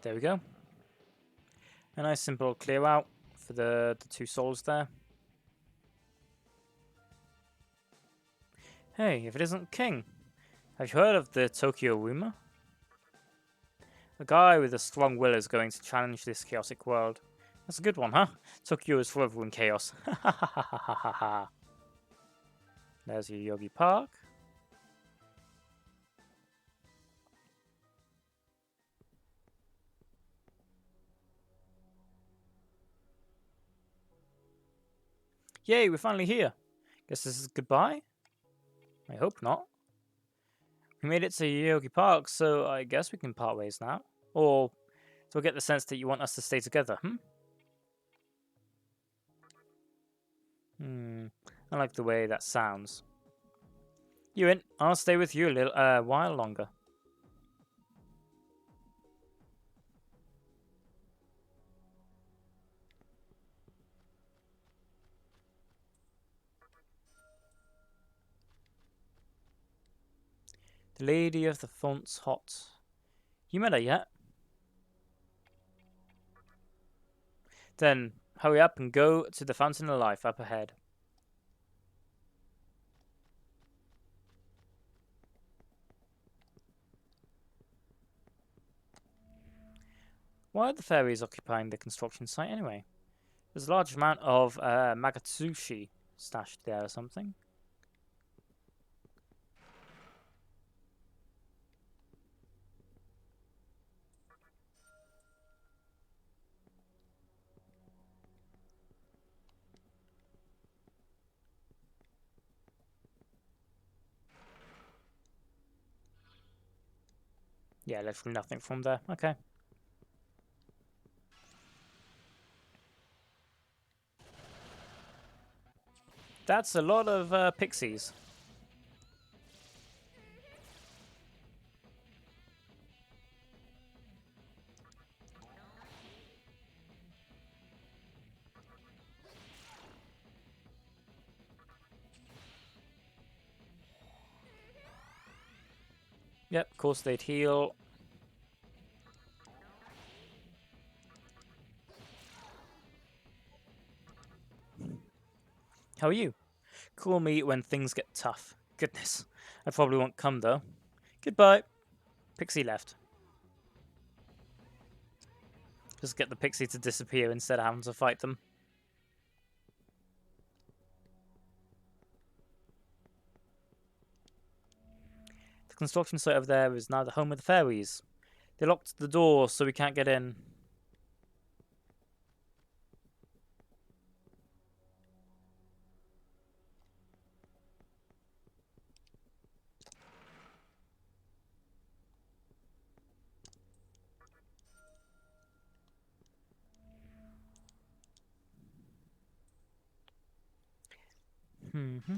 There we go. A nice simple clear out for the two souls there. Hey, if it isn't King. Have you heard of the Tokyo rumor? A guy with a strong will is going to challenge this chaotic world. That's a good one, huh? Tokyo is forever in chaos. There's your Yogi Park. Yay, we're finally here. Guess this is goodbye? I hope not. We made it to Yogi Park, so I guess we can part ways now. Or do I get the sense that you want us to stay together, I like the way that sounds. You in? I'll stay with you a little while longer. The Lady of the Font's hot. You met her yet? Then hurry up and go to the Fountain of Life up ahead. Why are the fairies occupying the construction site anyway? There's a large amount of magatsushi stashed there or something. Yeah, literally nothing from there. Okay. That's a lot of pixies. Yep, of course they'd heal. How are you? Call me when things get tough. Goodness, I probably won't come though. Goodbye. Pixie left. Just get the pixie to disappear instead of having to fight them. The construction site over there is now the home of the fairies. They locked the door so we can't get in. Mm-hmm.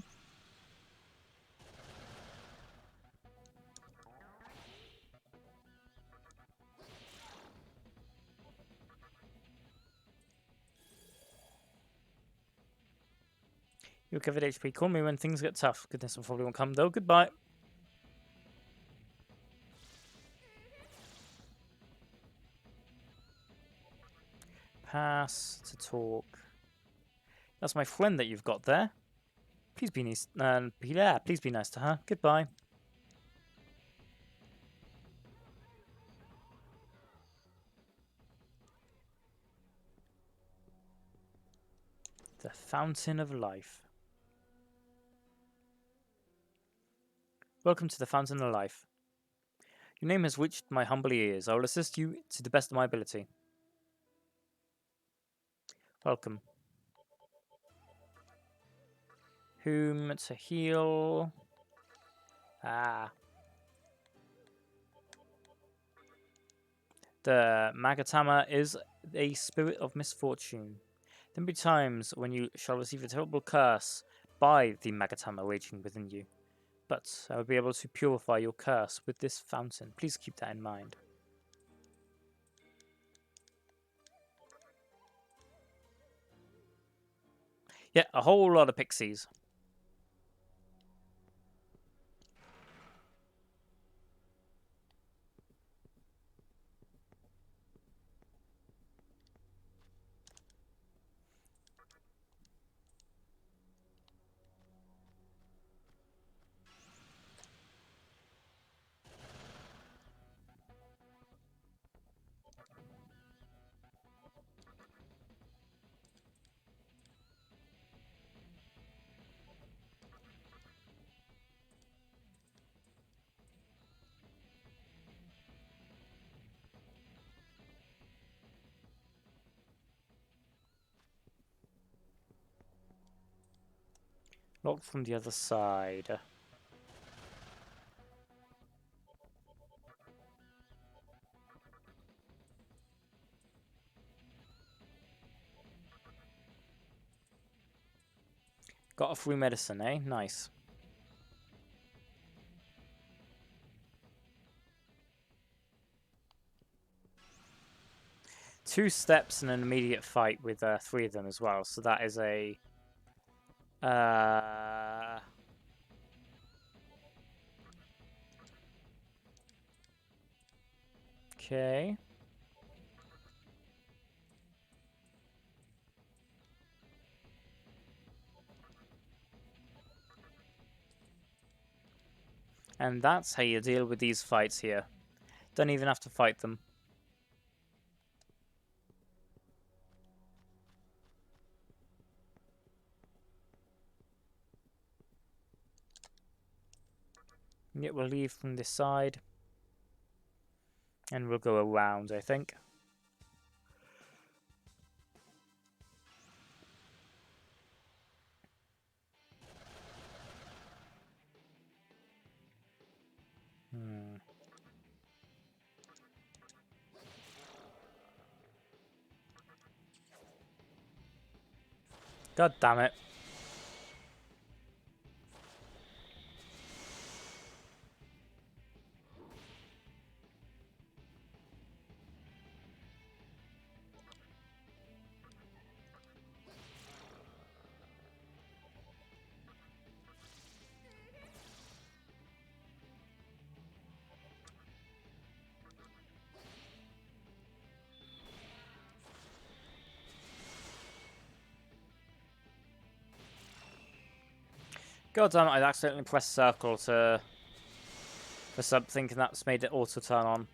You're covered HP. Call me when things get tough. Goodness, I probably won't come though. Goodbye. Pass to talk. That's my friend that you've got there. Please be nice. Yeah, please be nice to her. Goodbye. The Fountain of Life. Welcome to the Fountain of Life. Your name has reached my humble ears. I will assist you to the best of my ability. Welcome. Whom to heal? Ah. The Magatama is a spirit of misfortune. There will be times when you shall receive a terrible curse by the Magatama raging within you. But I will be able to purify your curse with this fountain. Please keep that in mind. Yeah, a whole lot of pixies. Locked from the other side. Got a free medicine, eh? Nice. Two steps and an immediate fight with three of them as well. So that is a... Okay. And that's how you deal with these fights here. Don't even have to fight them. Yet we'll leave from this side. And we'll go around, I think. God damn it. God damn it, I accidentally pressed circle for something and that's made it auto turn on.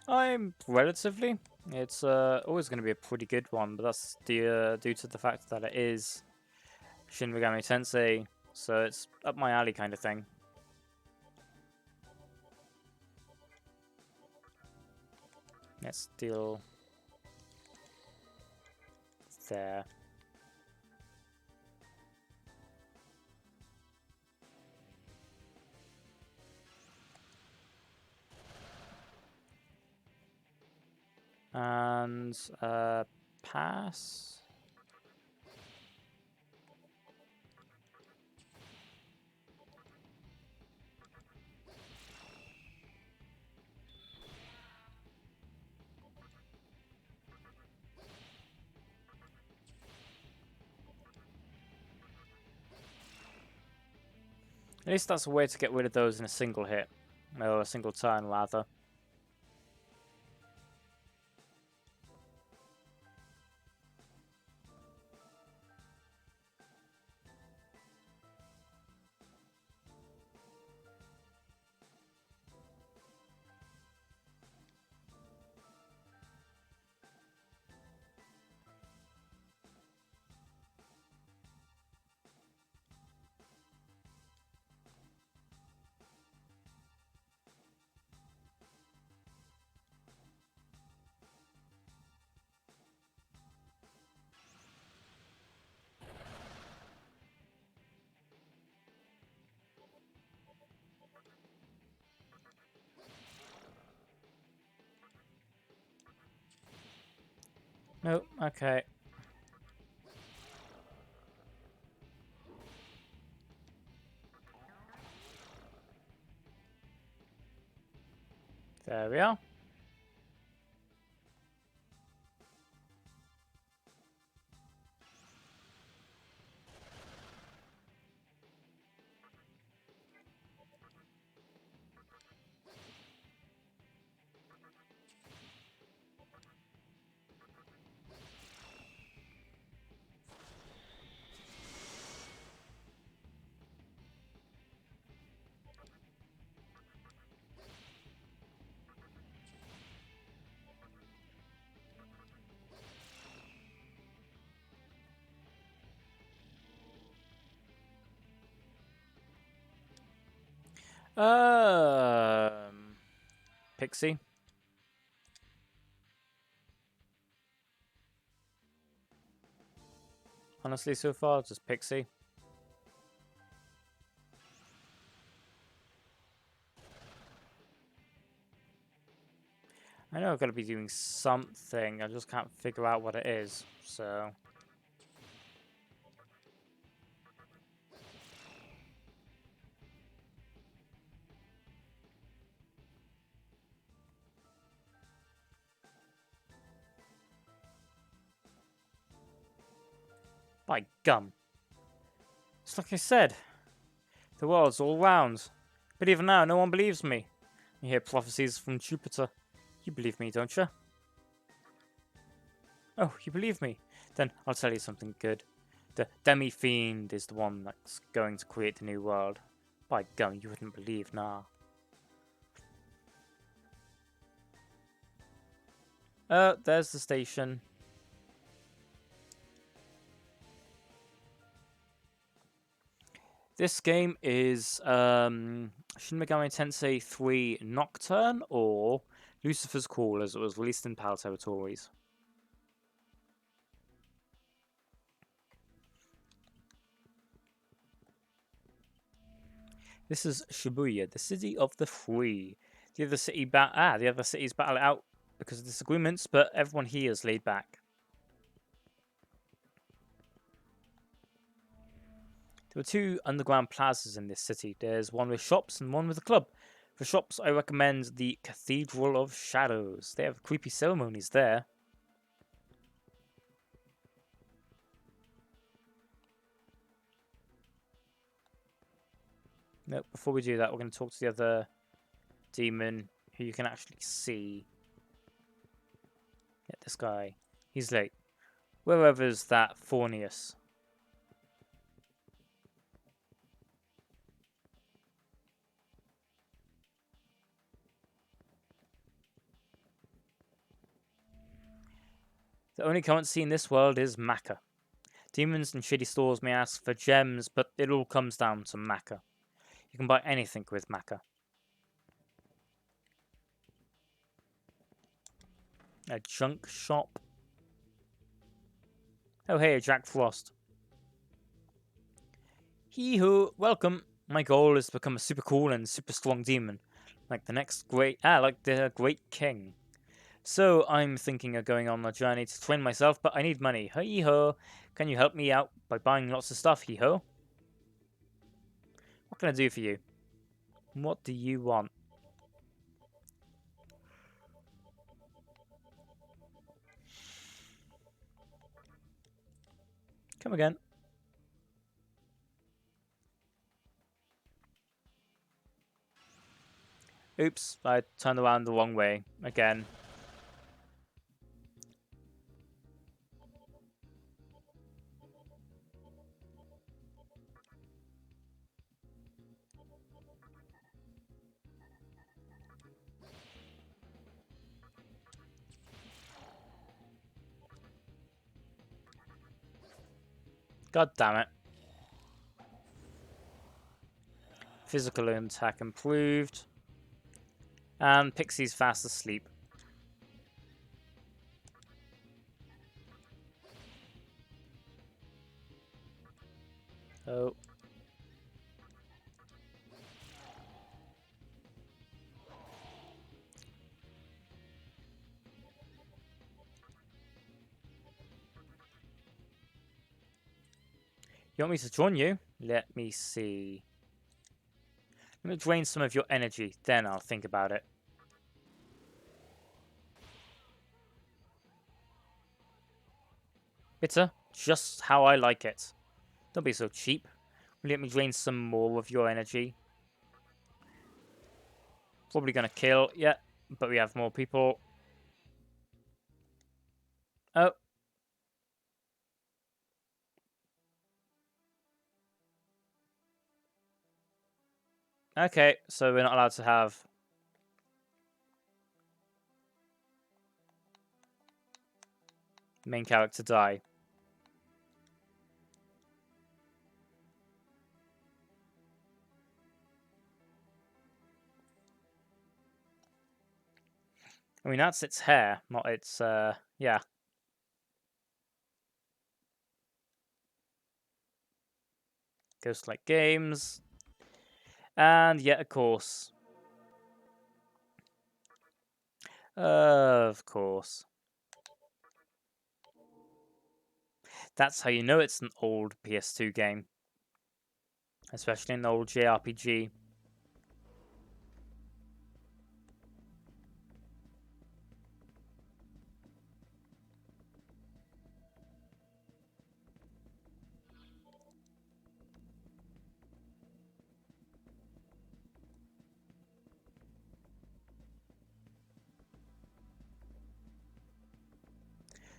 I'm relatively. It's always going to be a pretty good one, but that's due to the fact that it is Shin Megami Tensei, so it's up my alley kind of thing. Let's deal there. And pass. At least that's a way to get rid of those in a single hit. Or a single turn, rather. Nope, okay. There we are. Pixie. Honestly, so far, just Pixie. I know I've got to be doing something, I just can't figure out what it is, so... By gum. It's like I said. The world's all round. But even now, no one believes me. You hear prophecies from Jupiter. You believe me, don't you? Oh, you believe me? Then I'll tell you something good. The Demi-Fiend is the one that's going to create the new world. By gum, you wouldn't believe, nah. There's the station. This game is Shin Megami Tensei 3 Nocturne or Lucifer's Call, as it was released in PAL territories. This is Shibuya, the city of the free. The other cities battle it out because of disagreements, but everyone here is laid back. There are two underground plazas in this city. There's one with shops and one with a club. For shops, I recommend the Cathedral of Shadows. They have creepy ceremonies there. Nope, before we do that, we're going to talk to the other demon who you can actually see. Yeah, this guy. He's late. Wherever's that Fornius? The only currency in this world is Maca. Demons in shitty stores may ask for gems, but it all comes down to Maca. You can buy anything with Maca. A junk shop. Oh hey, Jack Frost. Hee-hoo, welcome. My goal is to become a super cool and super strong demon. Like the great king. So I'm thinking of going on a journey to train myself, but I need money. Hee-ho. Can you help me out by buying lots of stuff, hee-ho? What can I do for you? What do you want? Come again. Oops, I turned around the wrong way. Again. God damn it. Physical attack improved. And Pixie's fast asleep. Oh. You want me to join you? Let me see. Let me drain some of your energy, then I'll think about it. Bitter, just how I like it. Don't be so cheap. Let me drain some more of your energy. Probably gonna kill, yeah, but we have more people. Oh. Okay, so we're not allowed to have... main character die. I mean, that's its hair, not its, yeah. Ghost-like games. And yet, of course. Of course. That's how you know it's an old PS2 game. Especially an old JRPG.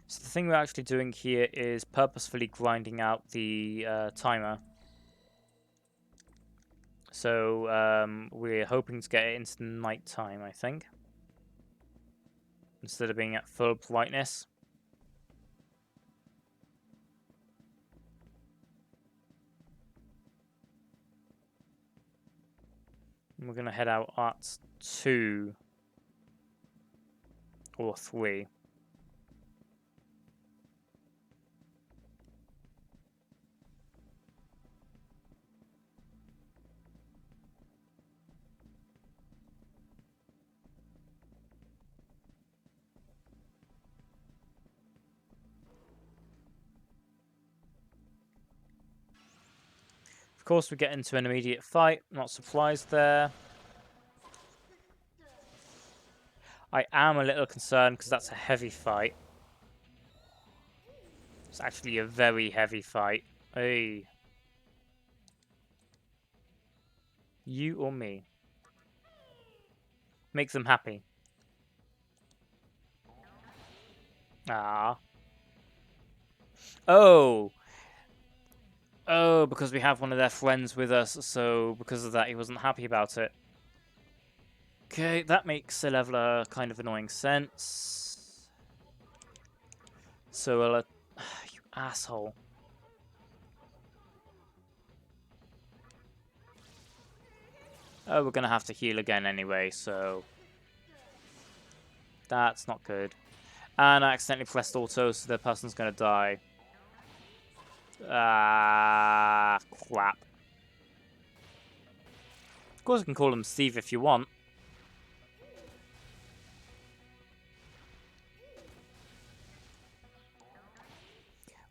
So the thing we're actually doing here is purposefully grinding out the timer. So we're hoping to get it into the night time, I think. Instead of being at full brightness. And we're going to head out at 2 or 3. Of course, we get into an immediate fight. Not surprised there. I am a little concerned because that's a heavy fight. It's actually a very heavy fight. Hey. You or me? Make them happy. Ah. Oh. Oh, because we have one of their friends with us, so because of that he wasn't happy about it. Okay, that makes a leveler kind of annoying sense. So, you asshole. Oh, we're gonna have to heal again anyway, so... That's not good. And I accidentally pressed auto, so the person's gonna die. Ah, crap. Of course I can call him Steve if you want.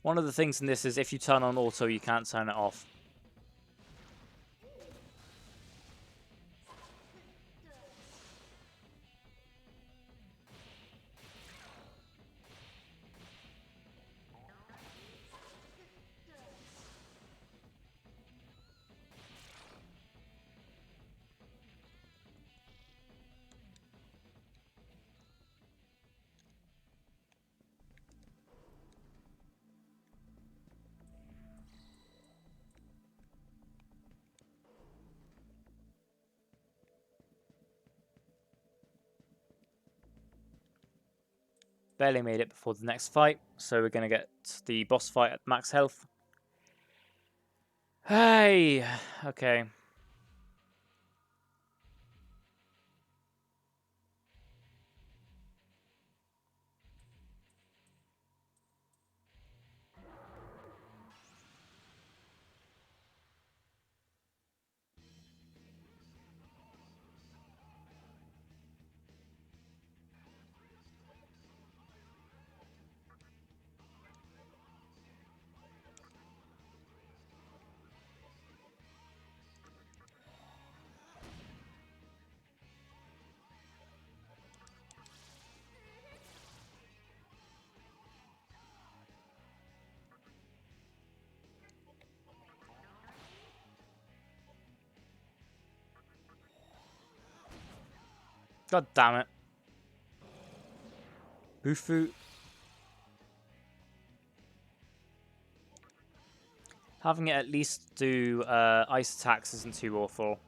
One of the things in this is if you turn on auto, you can't turn it off. Barely made it before the next fight, so we're going to get the boss fight at max health. Hey! Okay. God damn it. Bufu. Having it at least do ice attacks isn't too awful.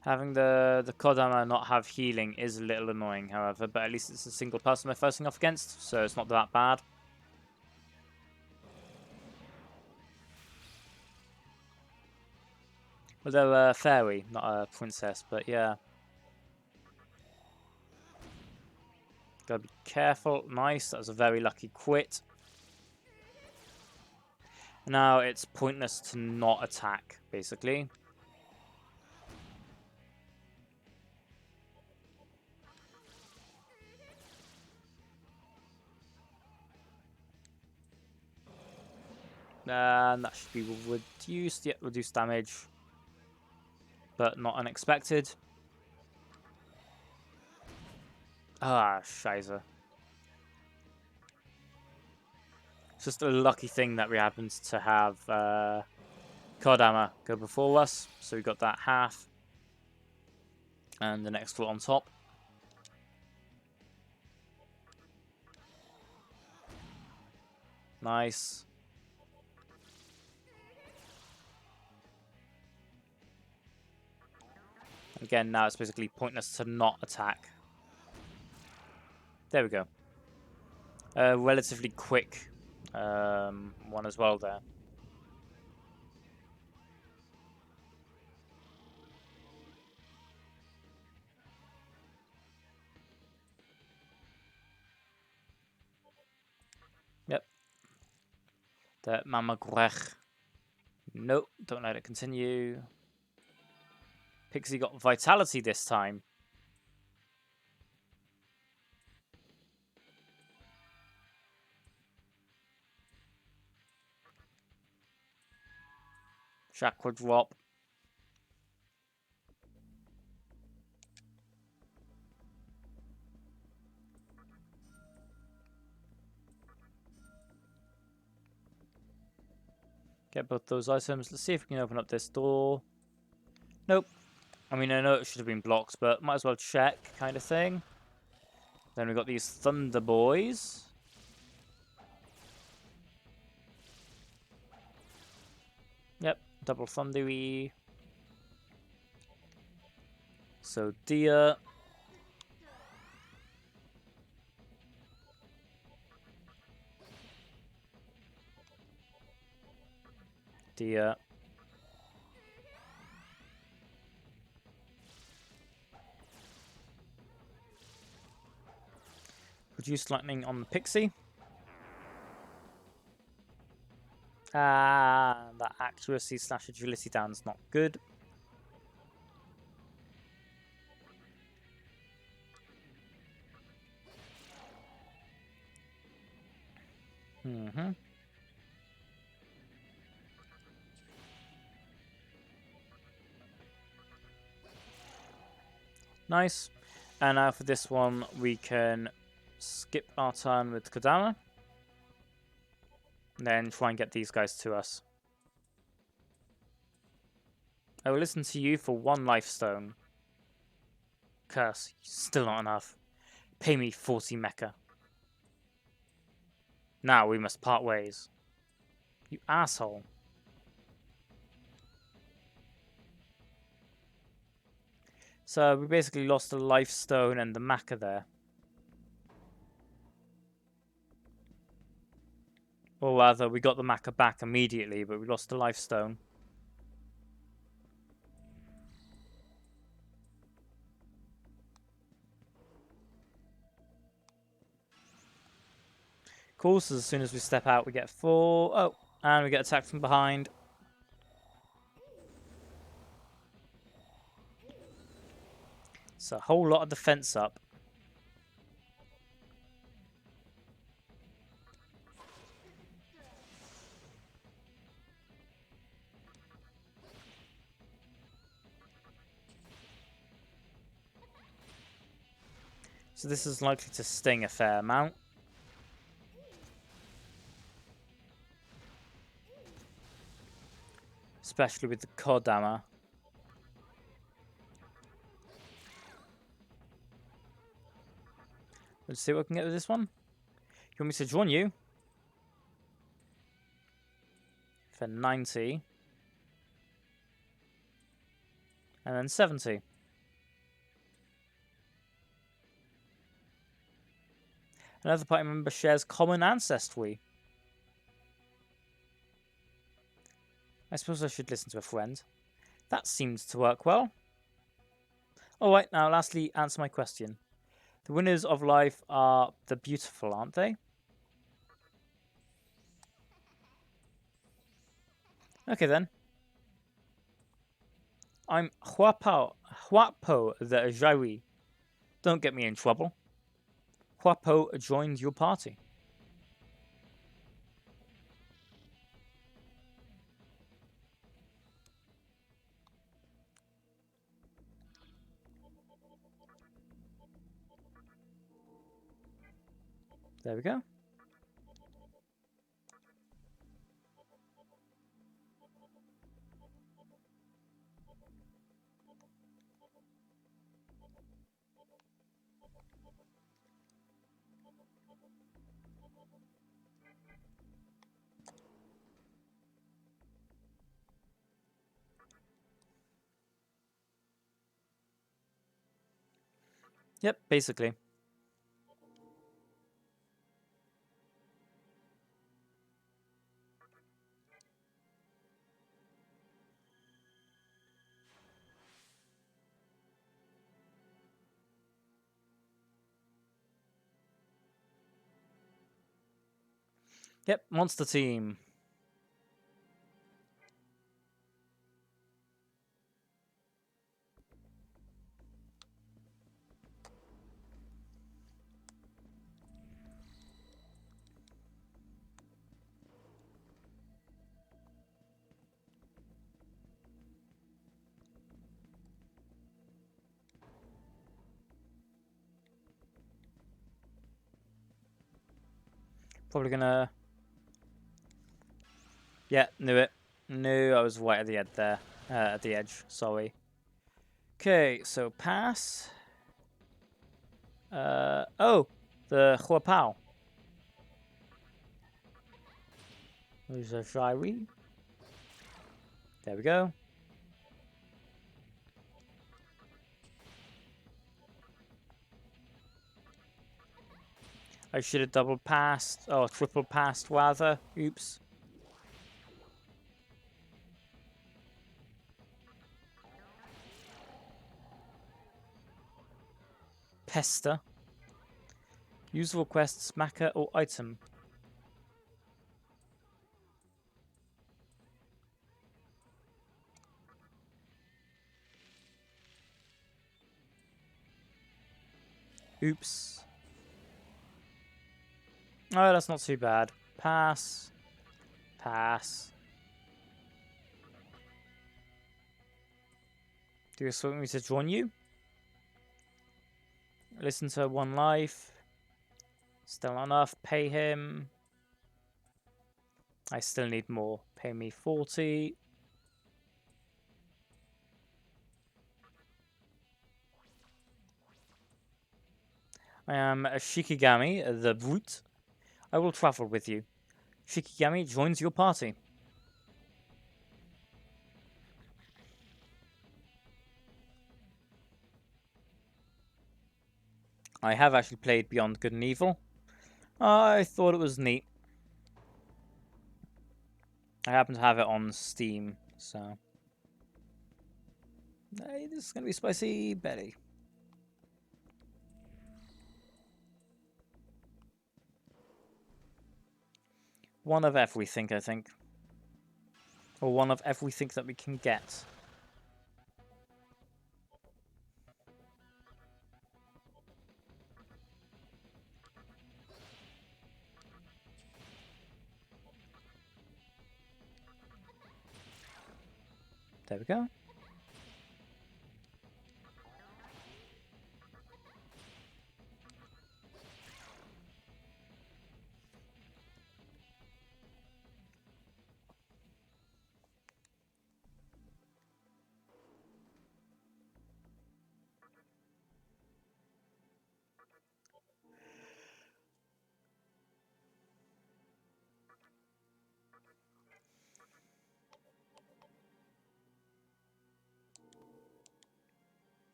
Having the Kodama not have healing is a little annoying, however, but at least it's a single person we're facing off against, so it's not that bad. Well, they're a fairy, not a princess, but yeah. Gotta be careful. Nice, that was a very lucky quit. Now it's pointless to not attack, basically. And that should be reduced. Yeah, reduced damage. But not unexpected. Ah, scheiße. It's just a lucky thing that we happened to have Kodama go before us. So we got that half. And the next one on top. Nice. Again, now it's basically pointless to not attack. There we go. Relatively quick one as well there. Yep. The Mama Grech. Nope, don't let it continue. Pixie got vitality this time. Chakra drop. Get both those items. Let's see if we can open up this door. Nope. I mean, I know it should have been blocked, but might as well check, kind of thing. Then we got these Thunder Boys. Yep, double thundery. So deer. Deer. Reduce lightning on the pixie. That accuracy / agility down is not good. Nice. And now for this one, we can skip our turn with Kodama. And then try and get these guys to us. I will listen to you for 1 life stone. Curse, still not enough. Pay me 40 mecha. Now we must part ways. You asshole. So we basically lost the life stone and the mecha there. Or rather, we got the mecha back immediately, but we lost the life stone. Cool, so as soon as we step out, we get 4. Oh, and we get attacked from behind. So a whole lot of defense up. So this is likely to sting a fair amount. Especially with the Kodama. Let's see what we can get with this one. You want me to join you? For 90. And then 70. Another party member shares common ancestry. I suppose I should listen to a friend. That seems to work well. Alright, now lastly, answer my question. The winners of life are the beautiful, aren't they? Okay then. I'm Huapo the Jawi. Don't get me in trouble. Huapo joined your party. There we go. Yep, basically. Yep, monster team. Probably gonna... Yeah, knew it. No, I was right at the edge there. At the edge, sorry. Okay, so pass. Oh, the Huapao. There's a Shiree. There we go. I should have double passed, or triple passed rather. Oops. Pester. Useful quests, Macca or item. Oops. Oh, that's not too bad. Pass. Pass. Do you expect me to join you? Listen to one life. Still not enough. Pay him. I still need more. Pay me 40. I am a Shikigami, the brute. I will travel with you. Shikigami joins your party. I have actually played Beyond Good and Evil. I thought it was neat. I happen to have it on Steam, so... Hey, this is going to be spicy, Betty. One of everything, I think. Or one of everything that we can get. There we go.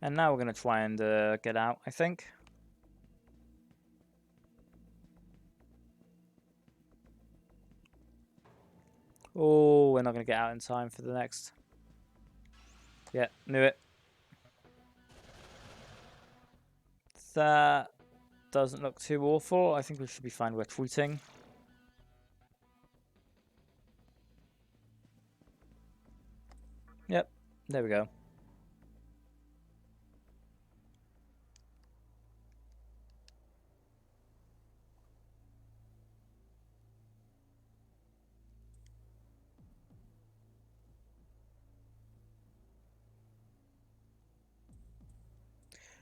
And now we're going to try and get out, I think. Oh, we're not going to get out in time for the next. Yeah, knew it. That doesn't look too awful. I think we should be fine retreating. Yep, there we go.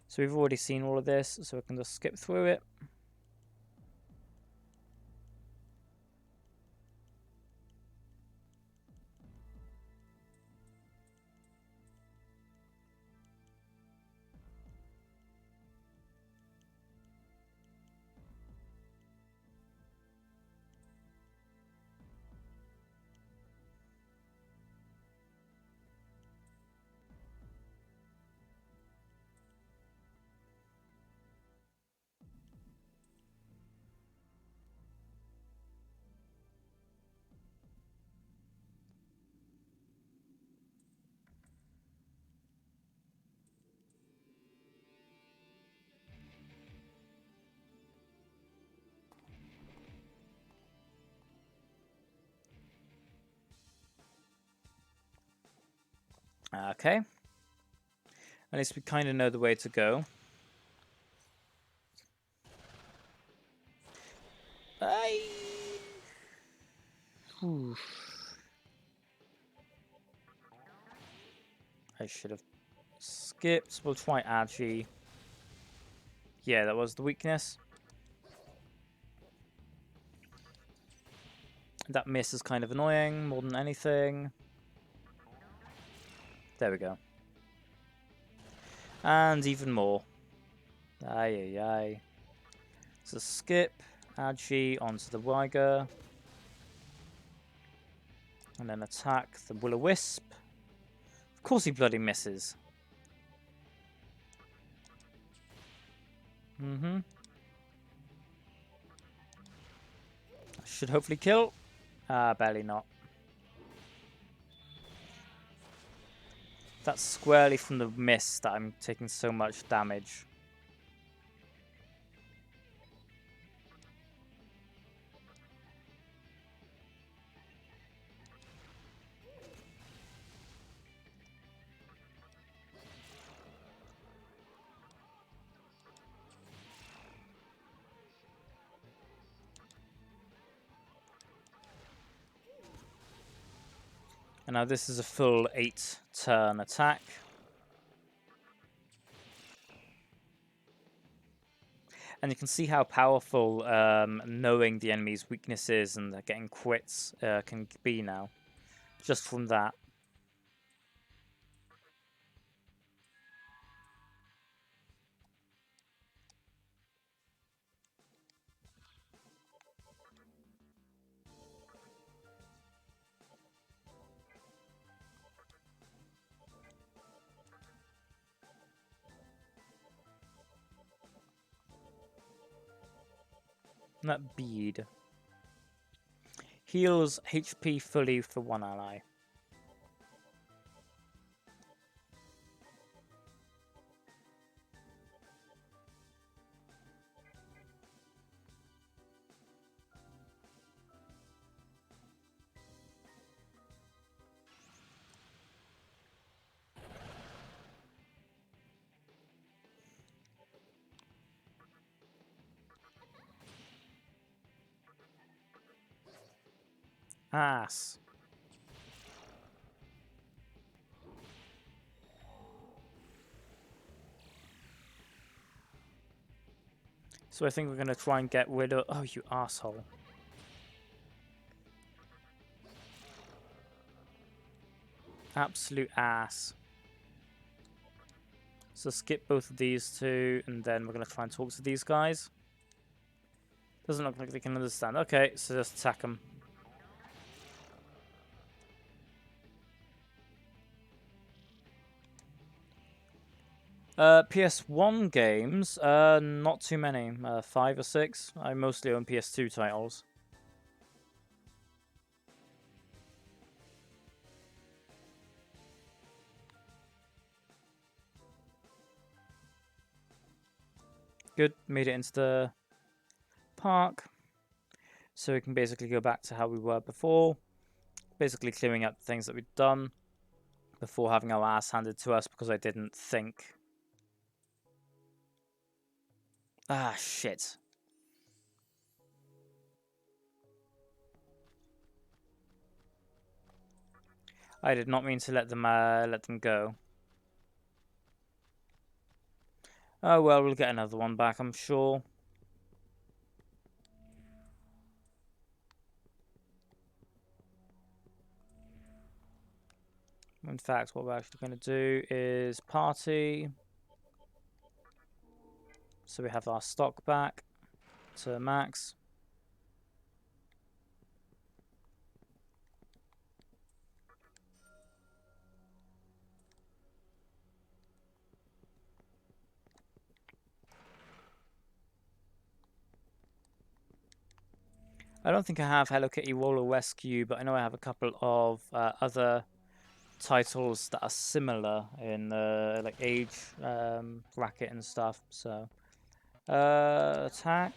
So we've already seen all of this, so we can just skip through it. Okay. At least we kind of know the way to go. I should have skipped. We'll try Agi. Yeah, that was the weakness. That miss is kind of annoying more than anything. There we go. And even more. Aye, aye, aye. So skip, Agi onto the Wiger. And then attack the Will-O-Wisp. Of course he bloody misses. Should hopefully kill. Barely not. That's squarely from the miss that I'm taking so much damage. And now this is a full 8-turn attack. And you can see how powerful knowing the enemy's weaknesses and getting quits can be now. Just from that. And that bead heals HP fully for one ally. Ass. So I think we're going to try and get rid of... Oh, you asshole. Absolute ass. So skip both of these two, and then we're going to try and talk to these guys. Doesn't look like they can understand. Okay, so just attack them. PS1 games, not too many. 5 or 6. I mostly own PS2 titles. Good, made it into the park. So we can basically go back to how we were before. Basically clearing up the things that we'd done before having our ass handed to us because I didn't think. Ah, shit. I did not mean to let them go. Oh well, we'll get another one back, I'm sure. In fact, what we're actually going to do is party. So we have our stock back to max. I don't think I have Hello Kitty Roller Rescue, but I know I have a couple of other titles that are similar in like age bracket and stuff. So attack.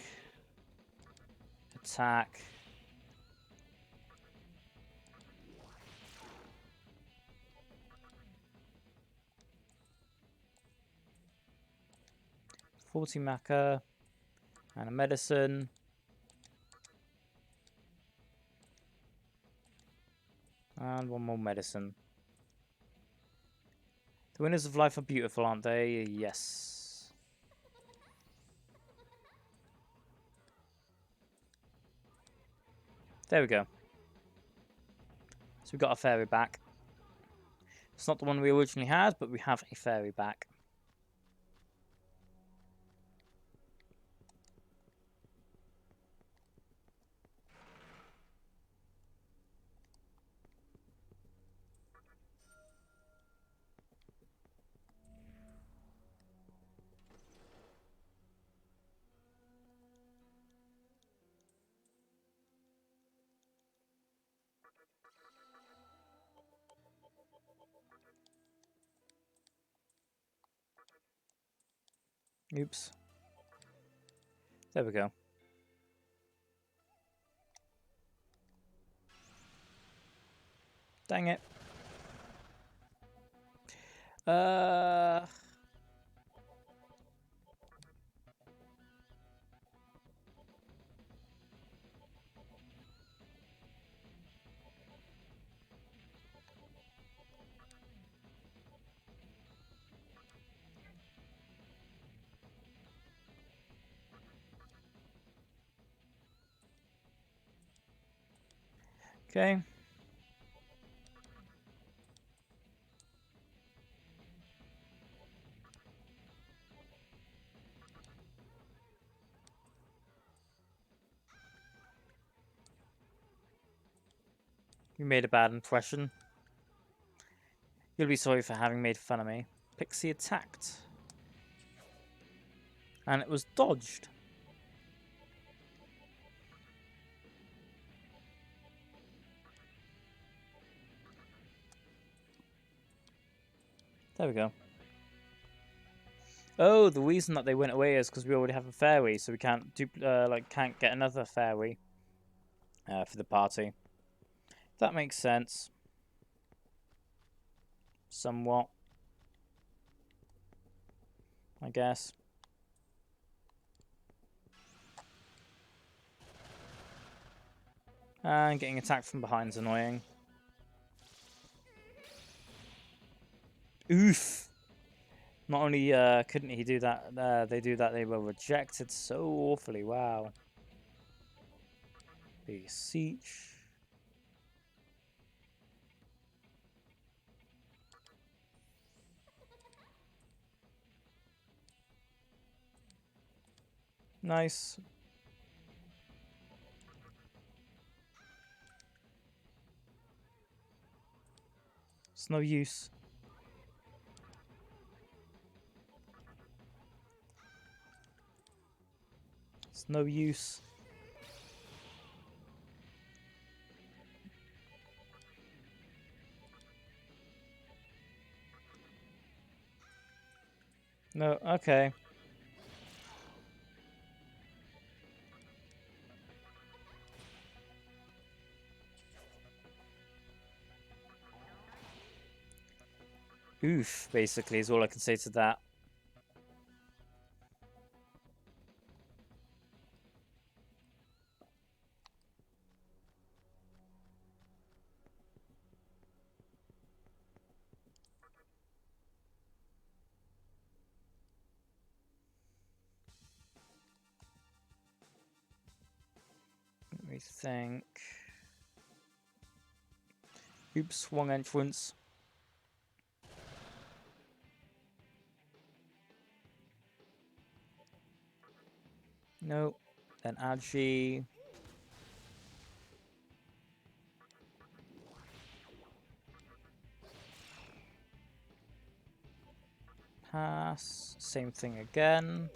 40 maca and a medicine. And one more medicine. The winners of life are beautiful, aren't they? Yes. There we go. So we got a fairy back. It's not the one we originally had, but we have a fairy back. Oops. There we go. Dang it. Okay. You made a bad impression. You'll be sorry for having made fun of me. Pixie attacked. And it was dodged. There we go. Oh, the reason that they went away is because we already have a fairy, so we can't can't get another fairy for the party. That makes sense. Somewhat, I guess. And getting attacked from behind is annoying. Oof! Not only couldn't he do that, they were rejected so awfully. Wow. Beseech. Nice. It's no use. It's no use. No, okay. Oof, basically, is all I can say to that. Let me think. Oops, wrong entrance. Nope. Then Agi. Pass. Same thing again.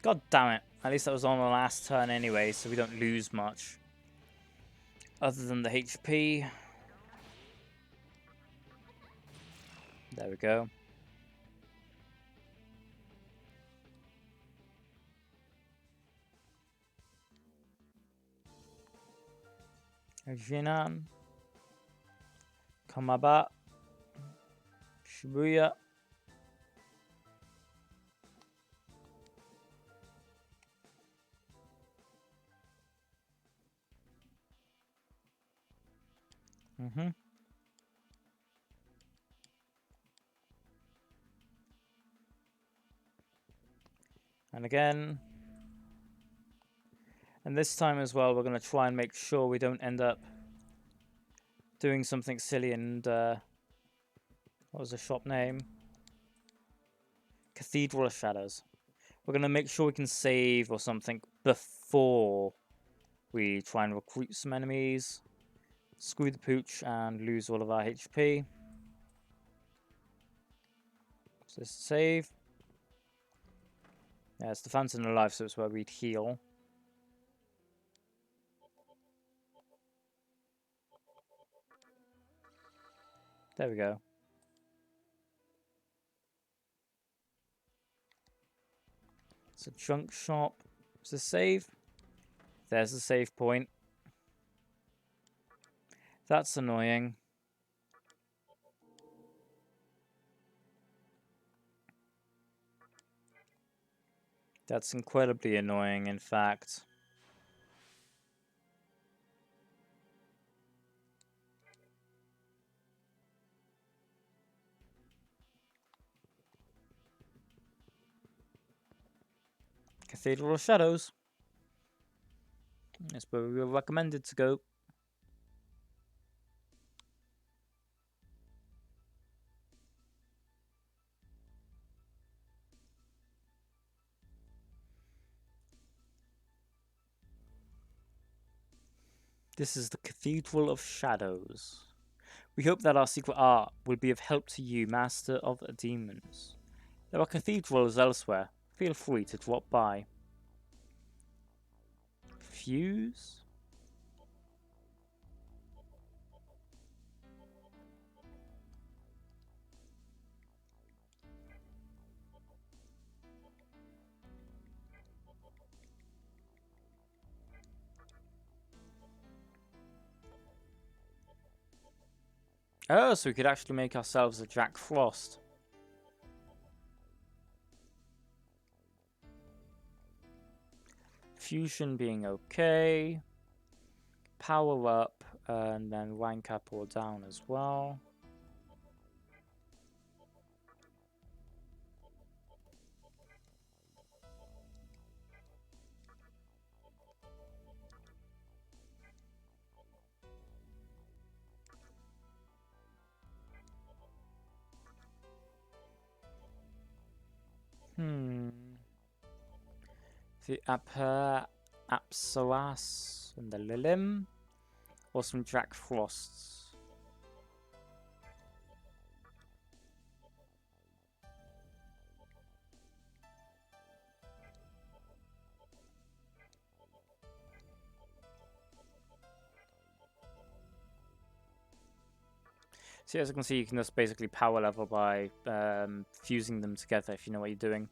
God damn it. At least that was on the last turn anyway, so we don't lose much. Other than the HP. There we go. Jinan. Kamaba. Shibuya. And again. And this time as well, we're going to try and make sure we don't end up doing something silly and, what was the shop name? Cathedral of Shadows. We're going to make sure we can save or something before we try and recruit some enemies, screw the pooch, and lose all of our HP. So save. Yeah, it's the Fountain of Life, so it's where we'd heal. There we go. It's a junk shop. Is this save? There's the save point. That's annoying. That's incredibly annoying, in fact. Cathedral of Shadows. That's where we were recommended to go. This is the Cathedral of Shadows. We hope that our secret art will be of help to you, Master of Demons. There are cathedrals elsewhere. Feel free to drop by. Fuse? Oh, so we could actually make ourselves a Jack Frost. Fusion being okay. Power up, and then rank up or down as well. The Apsaras and the Lilim, or some Jack Frosts. So as you can see, you can just basically power level by fusing them together if you know what you're doing.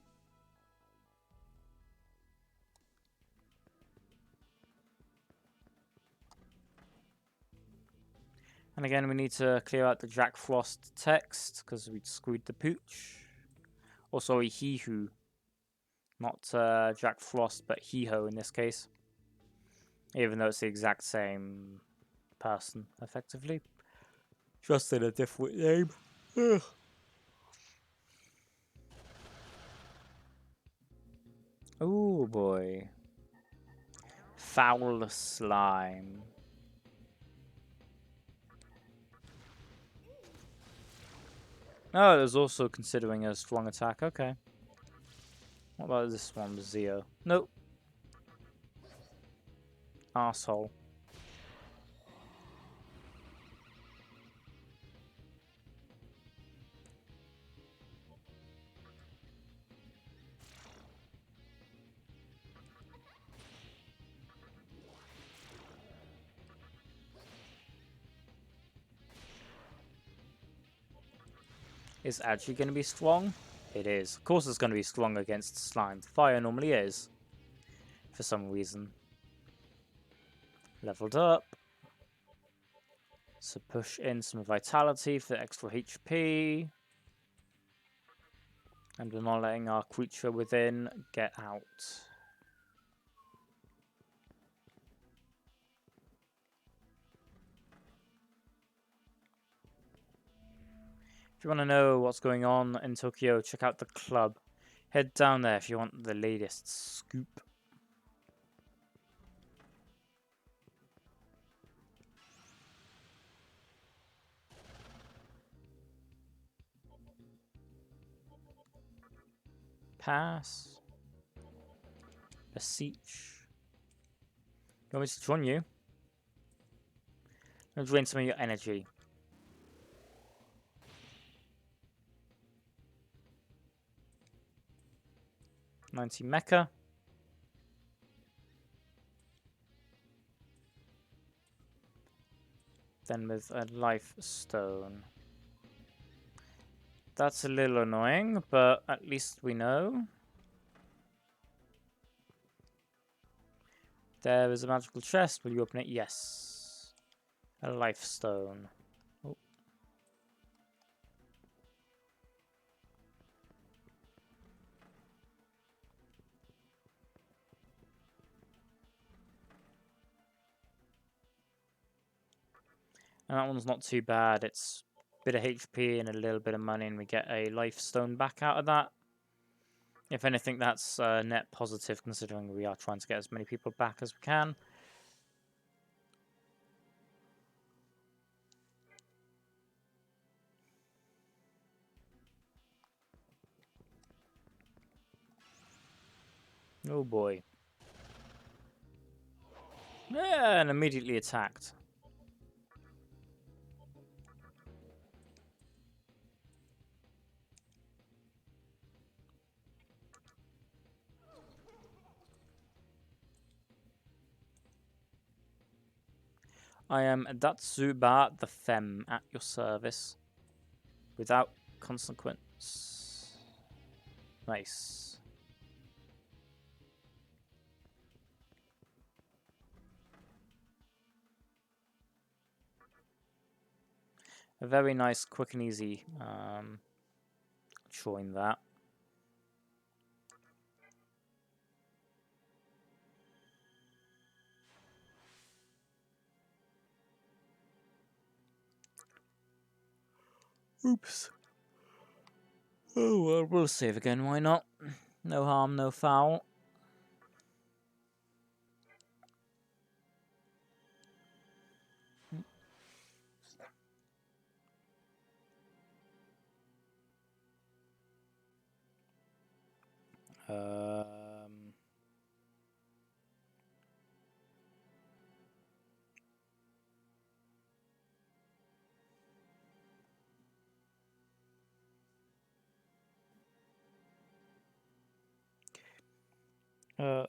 And again, we need to clear out the Jack Frost text because we screwed the pooch. Or sorry, he who. Not Jack Frost, but he ho in this case. Even though it's the exact same person, effectively. Just in a different name. Ugh. Oh boy. Foul slime. Oh, there's also considering a strong attack. Okay. What about this one, Zio? Nope. Arsehole. Is actually going to be strong? It is. Of course it's going to be strong against slime. Fire normally is. For some reason. Leveled up. So push in some vitality for extra HP. And we're not letting our creature within get out. If you want to know what's going on in Tokyo, check out the club. Head down there if you want the latest scoop. Pass. Beseech. You want me to join you? I'm going to drain some of your energy. $90 mecha. Then with a life stone. That's a little annoying, but at least we know. There is a magical chest. Will you open it? Yes. A life stone. Oh. And that one's not too bad. It's a bit of HP and a little bit of money, and we get a life stone back out of that. If anything, that's net positive, considering we are trying to get as many people back as we can. Oh boy. Yeah, and immediately attacked. I am Datsuba the Femme at your service. Without consequence. Nice. A very nice, quick and easy join that. Oops. Oh, well, we'll save again, why not? No harm, no foul.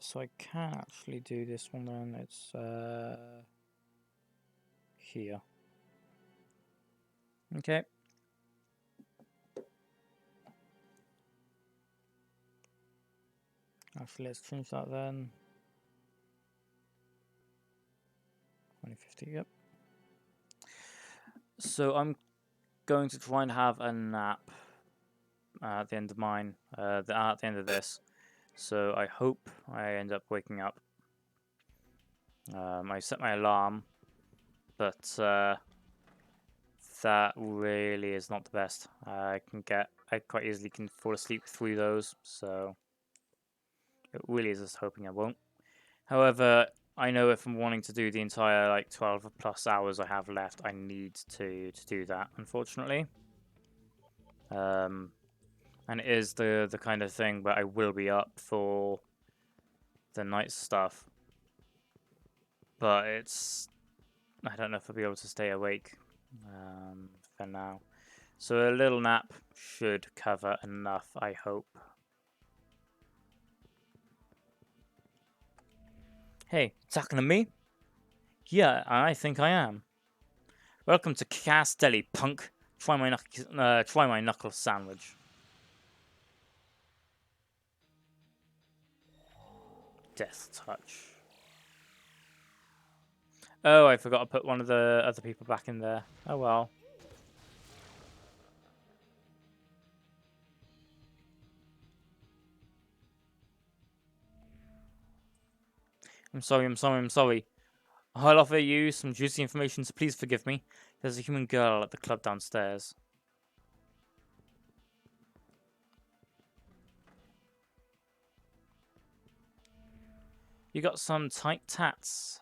So I can actually do this one then. It's here. Okay. Actually, let's change that then. 2050, yep. So I'm going to try and have a nap at the end of mine, at the end of this. So I hope I end up waking up. I set my alarm, but that really is not the best. I quite easily can fall asleep through those, so it really is just hoping I won't. However, I know if I'm wanting to do the entire like 12 plus hours I have left, I need to do that, unfortunately. And it is the kind of thing where I will be up for the night stuff. But I don't know if I'll be able to stay awake for now. So a little nap should cover enough, I hope. Hey, talking to me? Yeah, I think I am. Welcome to Castelli, punk. Try my knuckle sandwich. Death touch. Oh, I forgot to put one of the other people back in there. Oh well. I'm sorry. I'll offer you some juicy information, so please forgive me. There's a human girl at the club downstairs. You got some tight tats.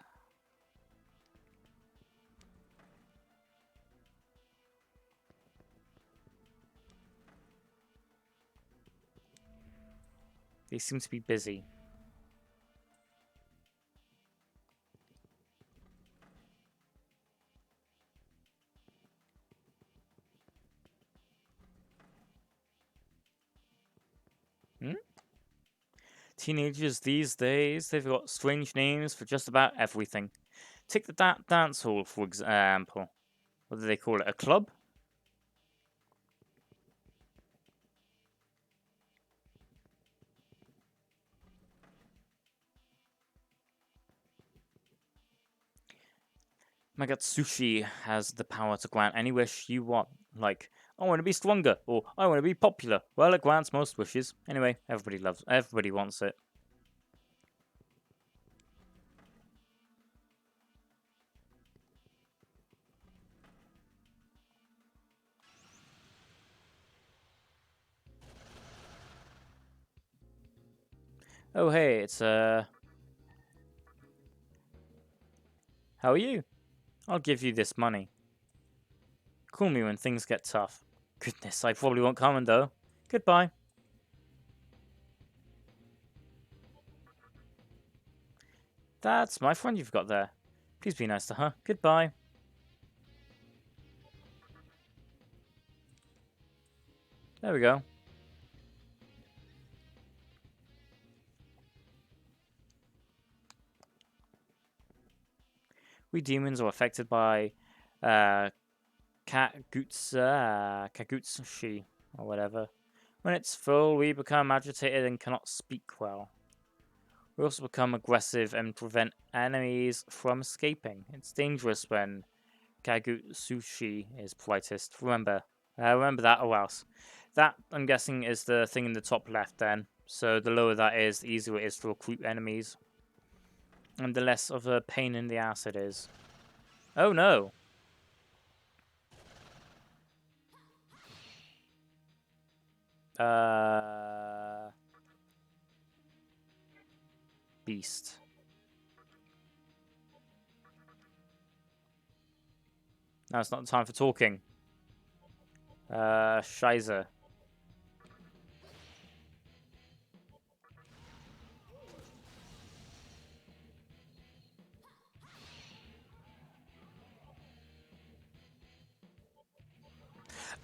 They seem to be busy. Teenagers these days, they've got strange names for just about everything. Take the dance hall, for example. What do they call it? A club? Magatsushi has the power to grant any wish you want. Like, I want to be stronger, or I want to be popular. Well, it grants most wishes. Anyway, everybody wants it. Oh, hey, it's, how are you? I'll give you this money. Call me when things get tough. Goodness, I probably won't come though. Goodbye. That's my friend you've got there. Please be nice to her. Goodbye. There we go. We demons are affected by Kagutsushi, or whatever. When it's full, we become agitated and cannot speak well. We also become aggressive and prevent enemies from escaping. It's dangerous when Kagutsushi is politest. Remember that, or else. That, I'm guessing, is the thing in the top left then. So the lower that is, the easier it is to recruit enemies. And the less of a pain in the ass it is. Oh no! Beast. Now it's not the time for talking. Shizer.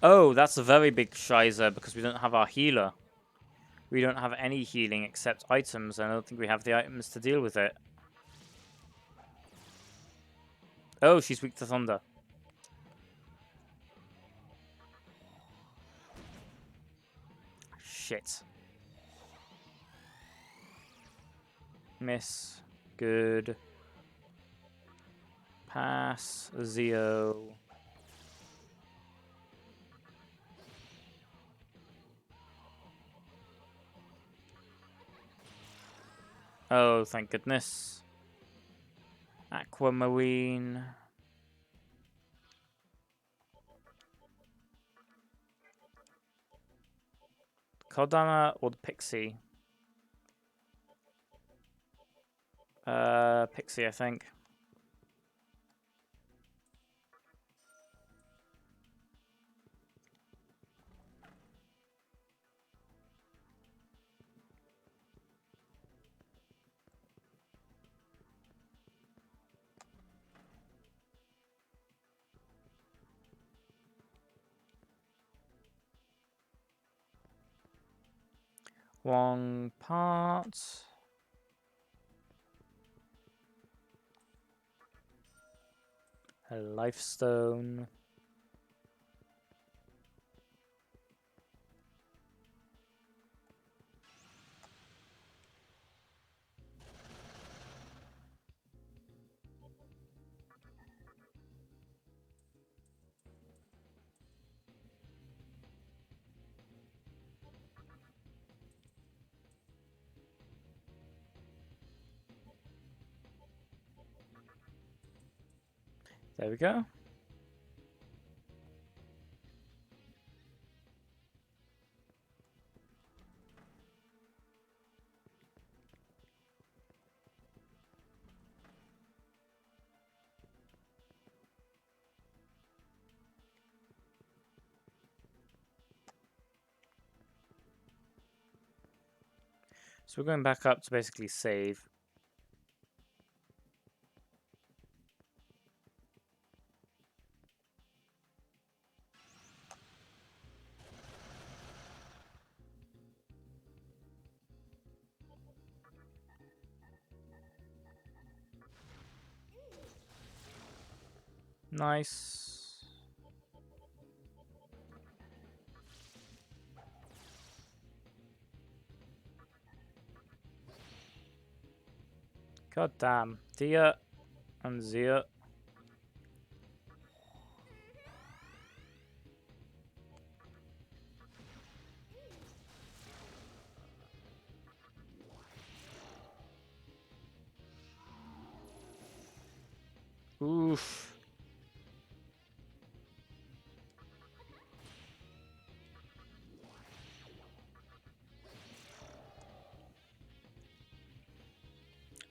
Oh, that's a very big Shizer because we don't have our healer. We don't have any healing except items, and I don't think we have the items to deal with it. Oh, she's weak to thunder. Shit. Miss. Good. Pass. Zio. Oh, thank goodness. Aquamarine. Kodama or the Pixie? Pixie, I think. Wrong part. A lifestone. There we go. So we're going back up to basically save. Nice. God damn. Dia and Zia. Oof.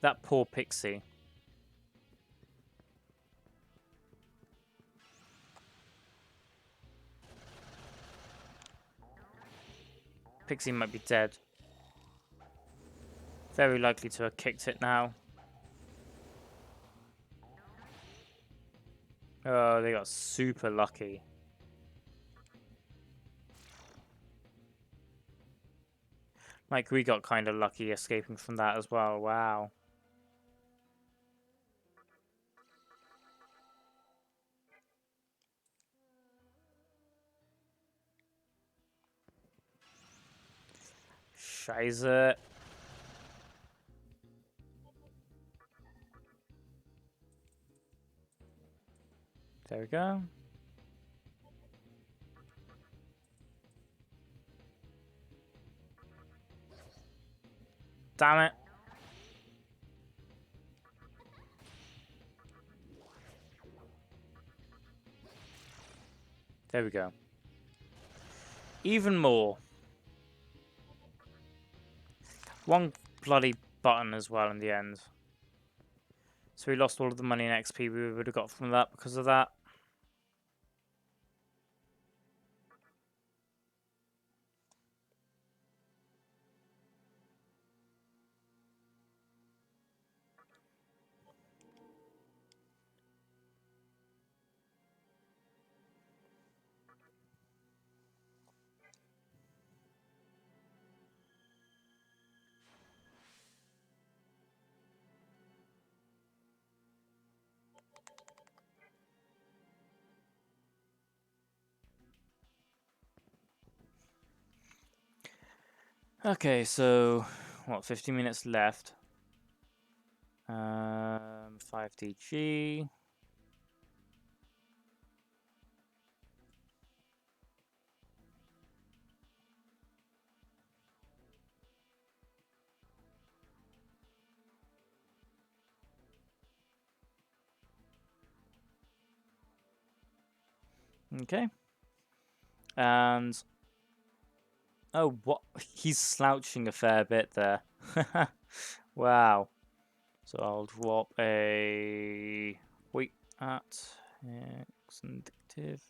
That poor Pixie. Pixie might be dead. Very likely to have kicked it now. Oh, they got super lucky. Like, we got kind of lucky escaping from that as well. Wow. Scheiße. There we go. Damn it. There we go. Even more. One bloody button as well in the end. So we lost all of the money and XP we would have got from that because of that. Okay, so what, 50 minutes left. 5DG. Okay. And oh, what? He's slouching a fair bit there. Wow. So I'll drop a wait at X indicative.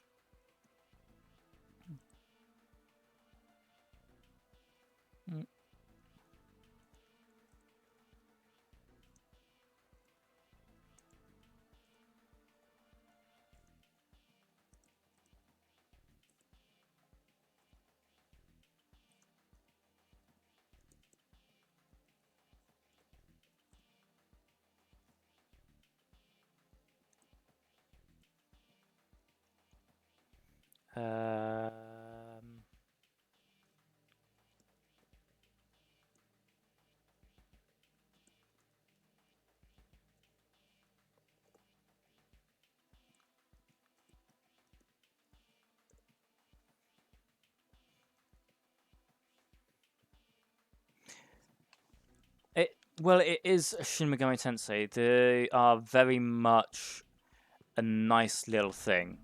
Um, well, it is Shin Megami Tensei. They are very much a nice little thing.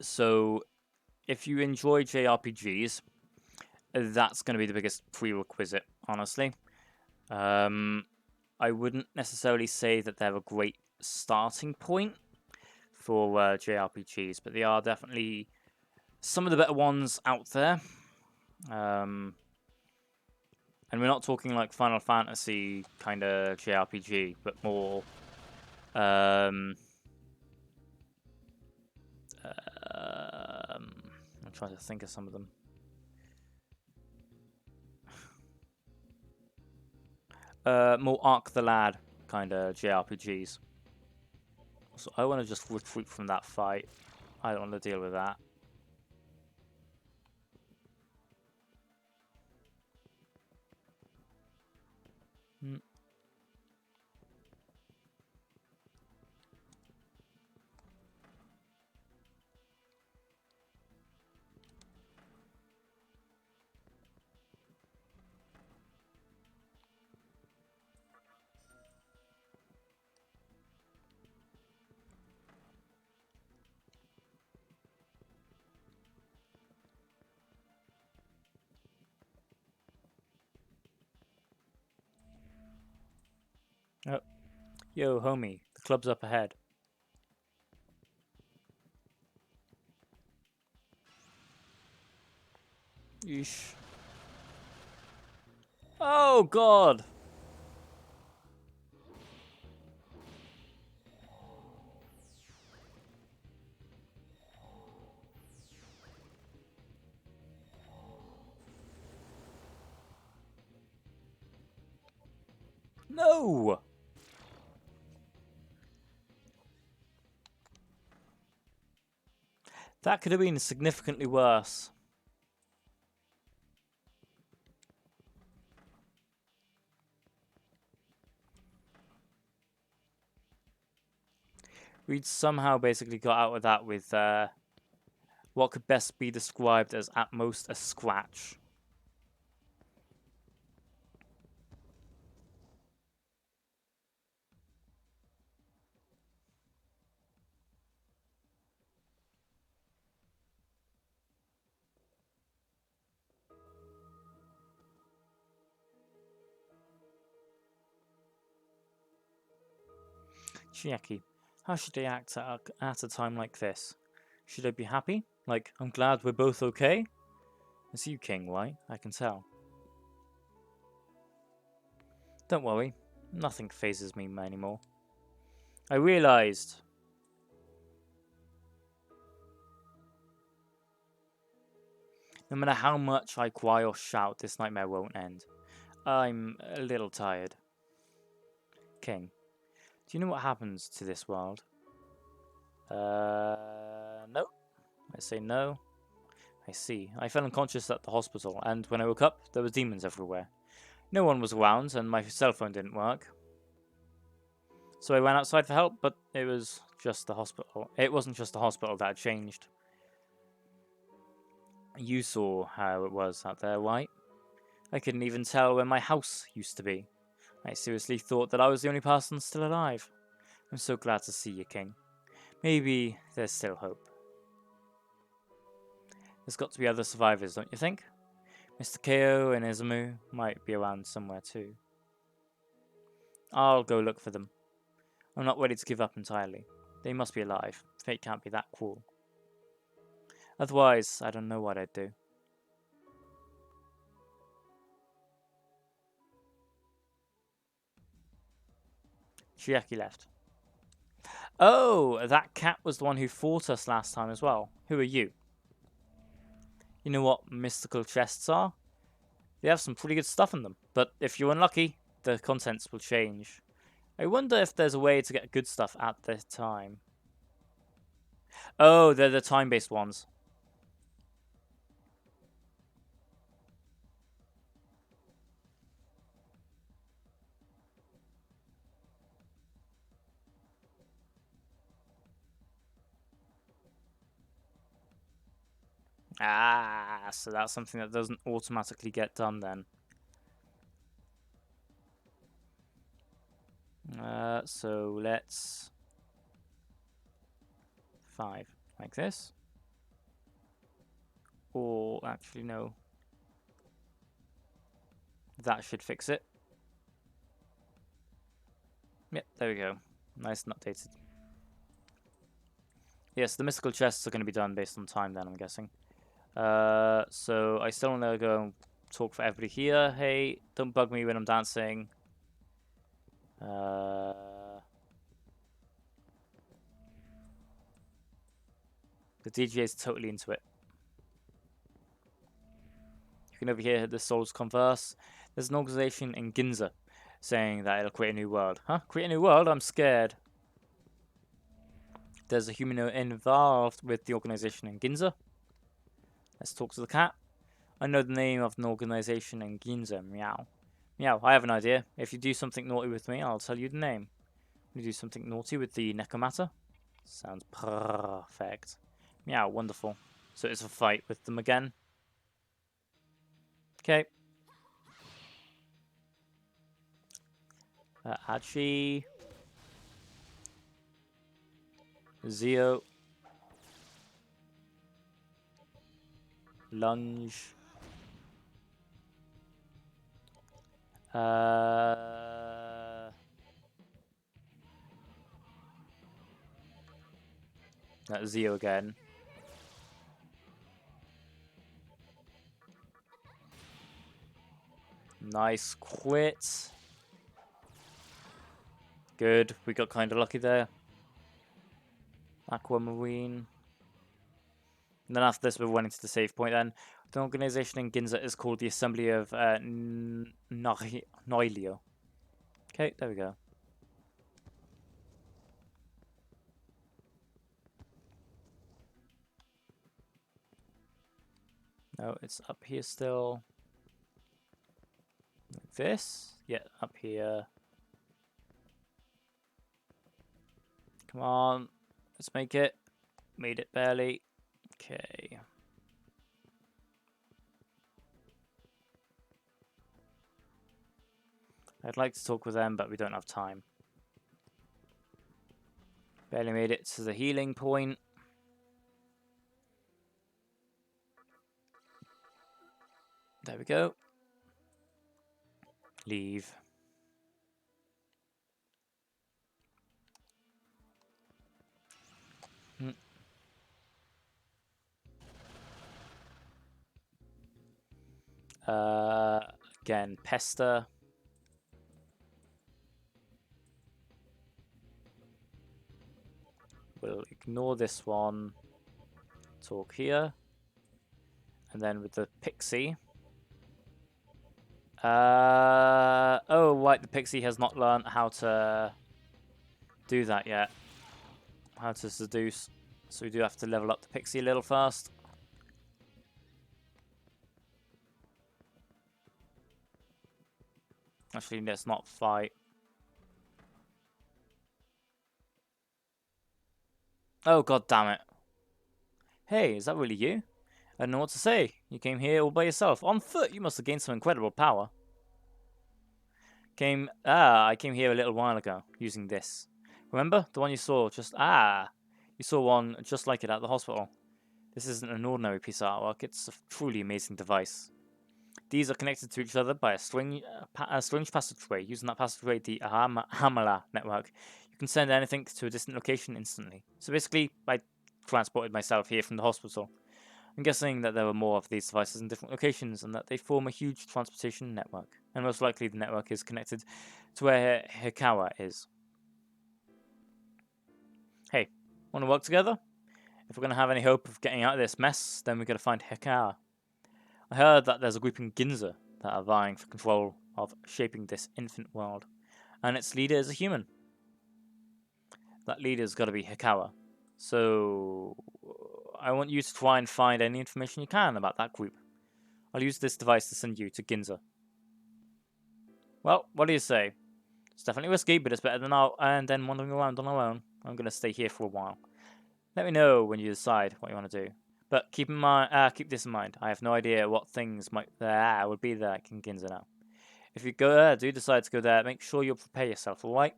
So if you enjoy JRPGs, that's going to be the biggest prerequisite, honestly. I wouldn't necessarily say that they're a great starting point for JRPGs, but they are definitely some of the better ones out there. And we're not talking like Final Fantasy kind of JRPG, but more I'm trying to think of some of them. More Arc the Lad kind of JRPGs. So I want to just retreat from that fight. I don't want to deal with that. Oh, yo, homie, the club's up ahead. Yeesh. Oh, God! No! That could have been significantly worse. We'd somehow basically got out of that with what could best be described as at most a scratch. Chiaki, how should I act at a time like this? Should I be happy? Like, I'm glad we're both okay? It's you, King, right? I can tell. Don't worry, nothing phases me anymore. I realized. No matter how much I cry or shout, this nightmare won't end. I'm a little tired. King, do you know what happens to this world? No. I say no. I see. I fell unconscious at the hospital, and when I woke up, there were demons everywhere. No one was around, and my cell phone didn't work. So I ran outside for help, but it was just the hospital. It wasn't just the hospital that had changed. You saw how it was out there, right? I couldn't even tell where my house used to be. I seriously thought that I was the only person still alive. I'm so glad to see you, King. Maybe there's still hope. There's got to be other survivors, don't you think? Mr. KO and Izumu might be around somewhere too. I'll go look for them. I'm not ready to give up entirely. They must be alive. Fate can't be that cruel. Otherwise, I don't know what I'd do. Chiaki left. Oh, that cat was the one who fought us last time as well. Who are you? You know what mystical chests are? They have some pretty good stuff in them, but if you're unlucky, the contents will change. I wonder if there's a way to get good stuff at this time. Oh, they're the time-based ones. Ah, so that's something that doesn't automatically get done then. So let's 5. Like this. Or, actually, no. That should fix it. Yep, there we go. Nice and updated. Yes, the mystical chests are going to be done based on time then, I'm guessing. So I still want to go and talk for everybody here. Hey, don't bug me when I'm dancing. The DJ is totally into it. You can overhear the souls converse. There's an organization in Ginza saying that it'll create a new world. Huh? Create a new world? I'm scared. There's a human involved with the organization in Ginza. Let's talk to the cat. I know the name of an organization in Ginza. Meow. Meow, I have an idea. If you do something naughty with me, I'll tell you the name. You do something naughty with the Necromatter? Sounds perfect. Meow, wonderful. So it's a fight with them again. Okay. Hachi. Zio. Lunge. That's Zio again. Nice quit. Good. We got kind of lucky there. Aquamarine. And then after this, we're running to the save point then. The organization in Ginza is called the Assembly of Noilio. Okay, there we go. No, it's up here still. Like this? Yeah, up here. Come on. Let's make it. Made it barely. Okay. I'd like to talk with them, but we don't have time. Barely made it to the healing point. There we go. Leave. Again, Pester. We'll ignore this one. Talk here. And then with the Pixie. Oh, right, the Pixie has not learned how to do that yet. How to seduce. So we do have to level up the Pixie a little first. Actually, let's not fight. Oh, god damn it. Hey, is that really you? I don't know what to say. You came here all by yourself. On foot, you must have gained some incredible power. I came here a little while ago, using this. Remember? The one you saw just... You saw one just like it at the hospital. This isn't an ordinary piece of artwork, it's a truly amazing device. These are connected to each other by a strange passageway. Using that passageway, the Hamala network, you can send anything to a distant location instantly. So basically, I transported myself here from the hospital. I'm guessing that there were more of these devices in different locations and that they form a huge transportation network. And most likely the network is connected to where Hikawa is. Hey, want to work together? If we're going to have any hope of getting out of this mess, then we've got to find Hikawa. I heard that there's a group in Ginza that are vying for control of shaping this infant world, and its leader is a human. That leader's got to be Hikawa. So I want you to try and find any information you can about that group. I'll use this device to send you to Ginza. Well, what do you say? It's definitely risky, but it's better than then wandering around on our own. I'm going to stay here for a while. Let me know when you decide what you want to do. But keep this in mind. I have no idea what things would be there in Ginza now. If you do decide to go there, make sure you prepare yourself, alright?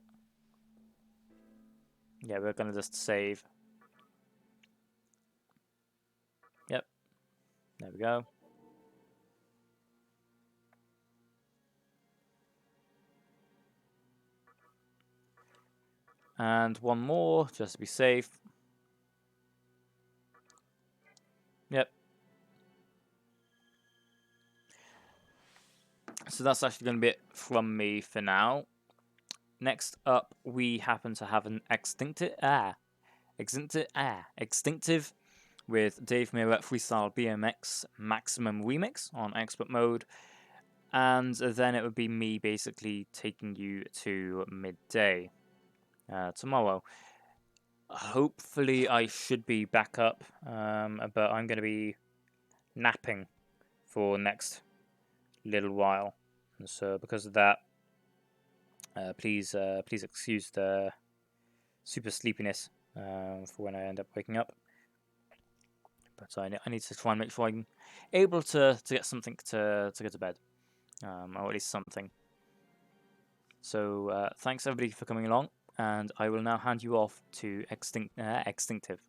Yeah, we're gonna just save. There we go. And one more, just to be safe. Yep. So that's actually going to be it from me for now. Next up, we happen to have an extinctive with Dave Mirror Freestyle BMX Maximum Remix on expert mode. And then it would be me basically taking you to midday tomorrow. Hopefully I should be back up, but I'm going to be napping for next little while. And so because of that, please excuse the super sleepiness for when I end up waking up. But I need to try and make sure I'm able to get something to go to bed, or at least something. So thanks everybody for coming along, and I will now hand you off to Extinctive.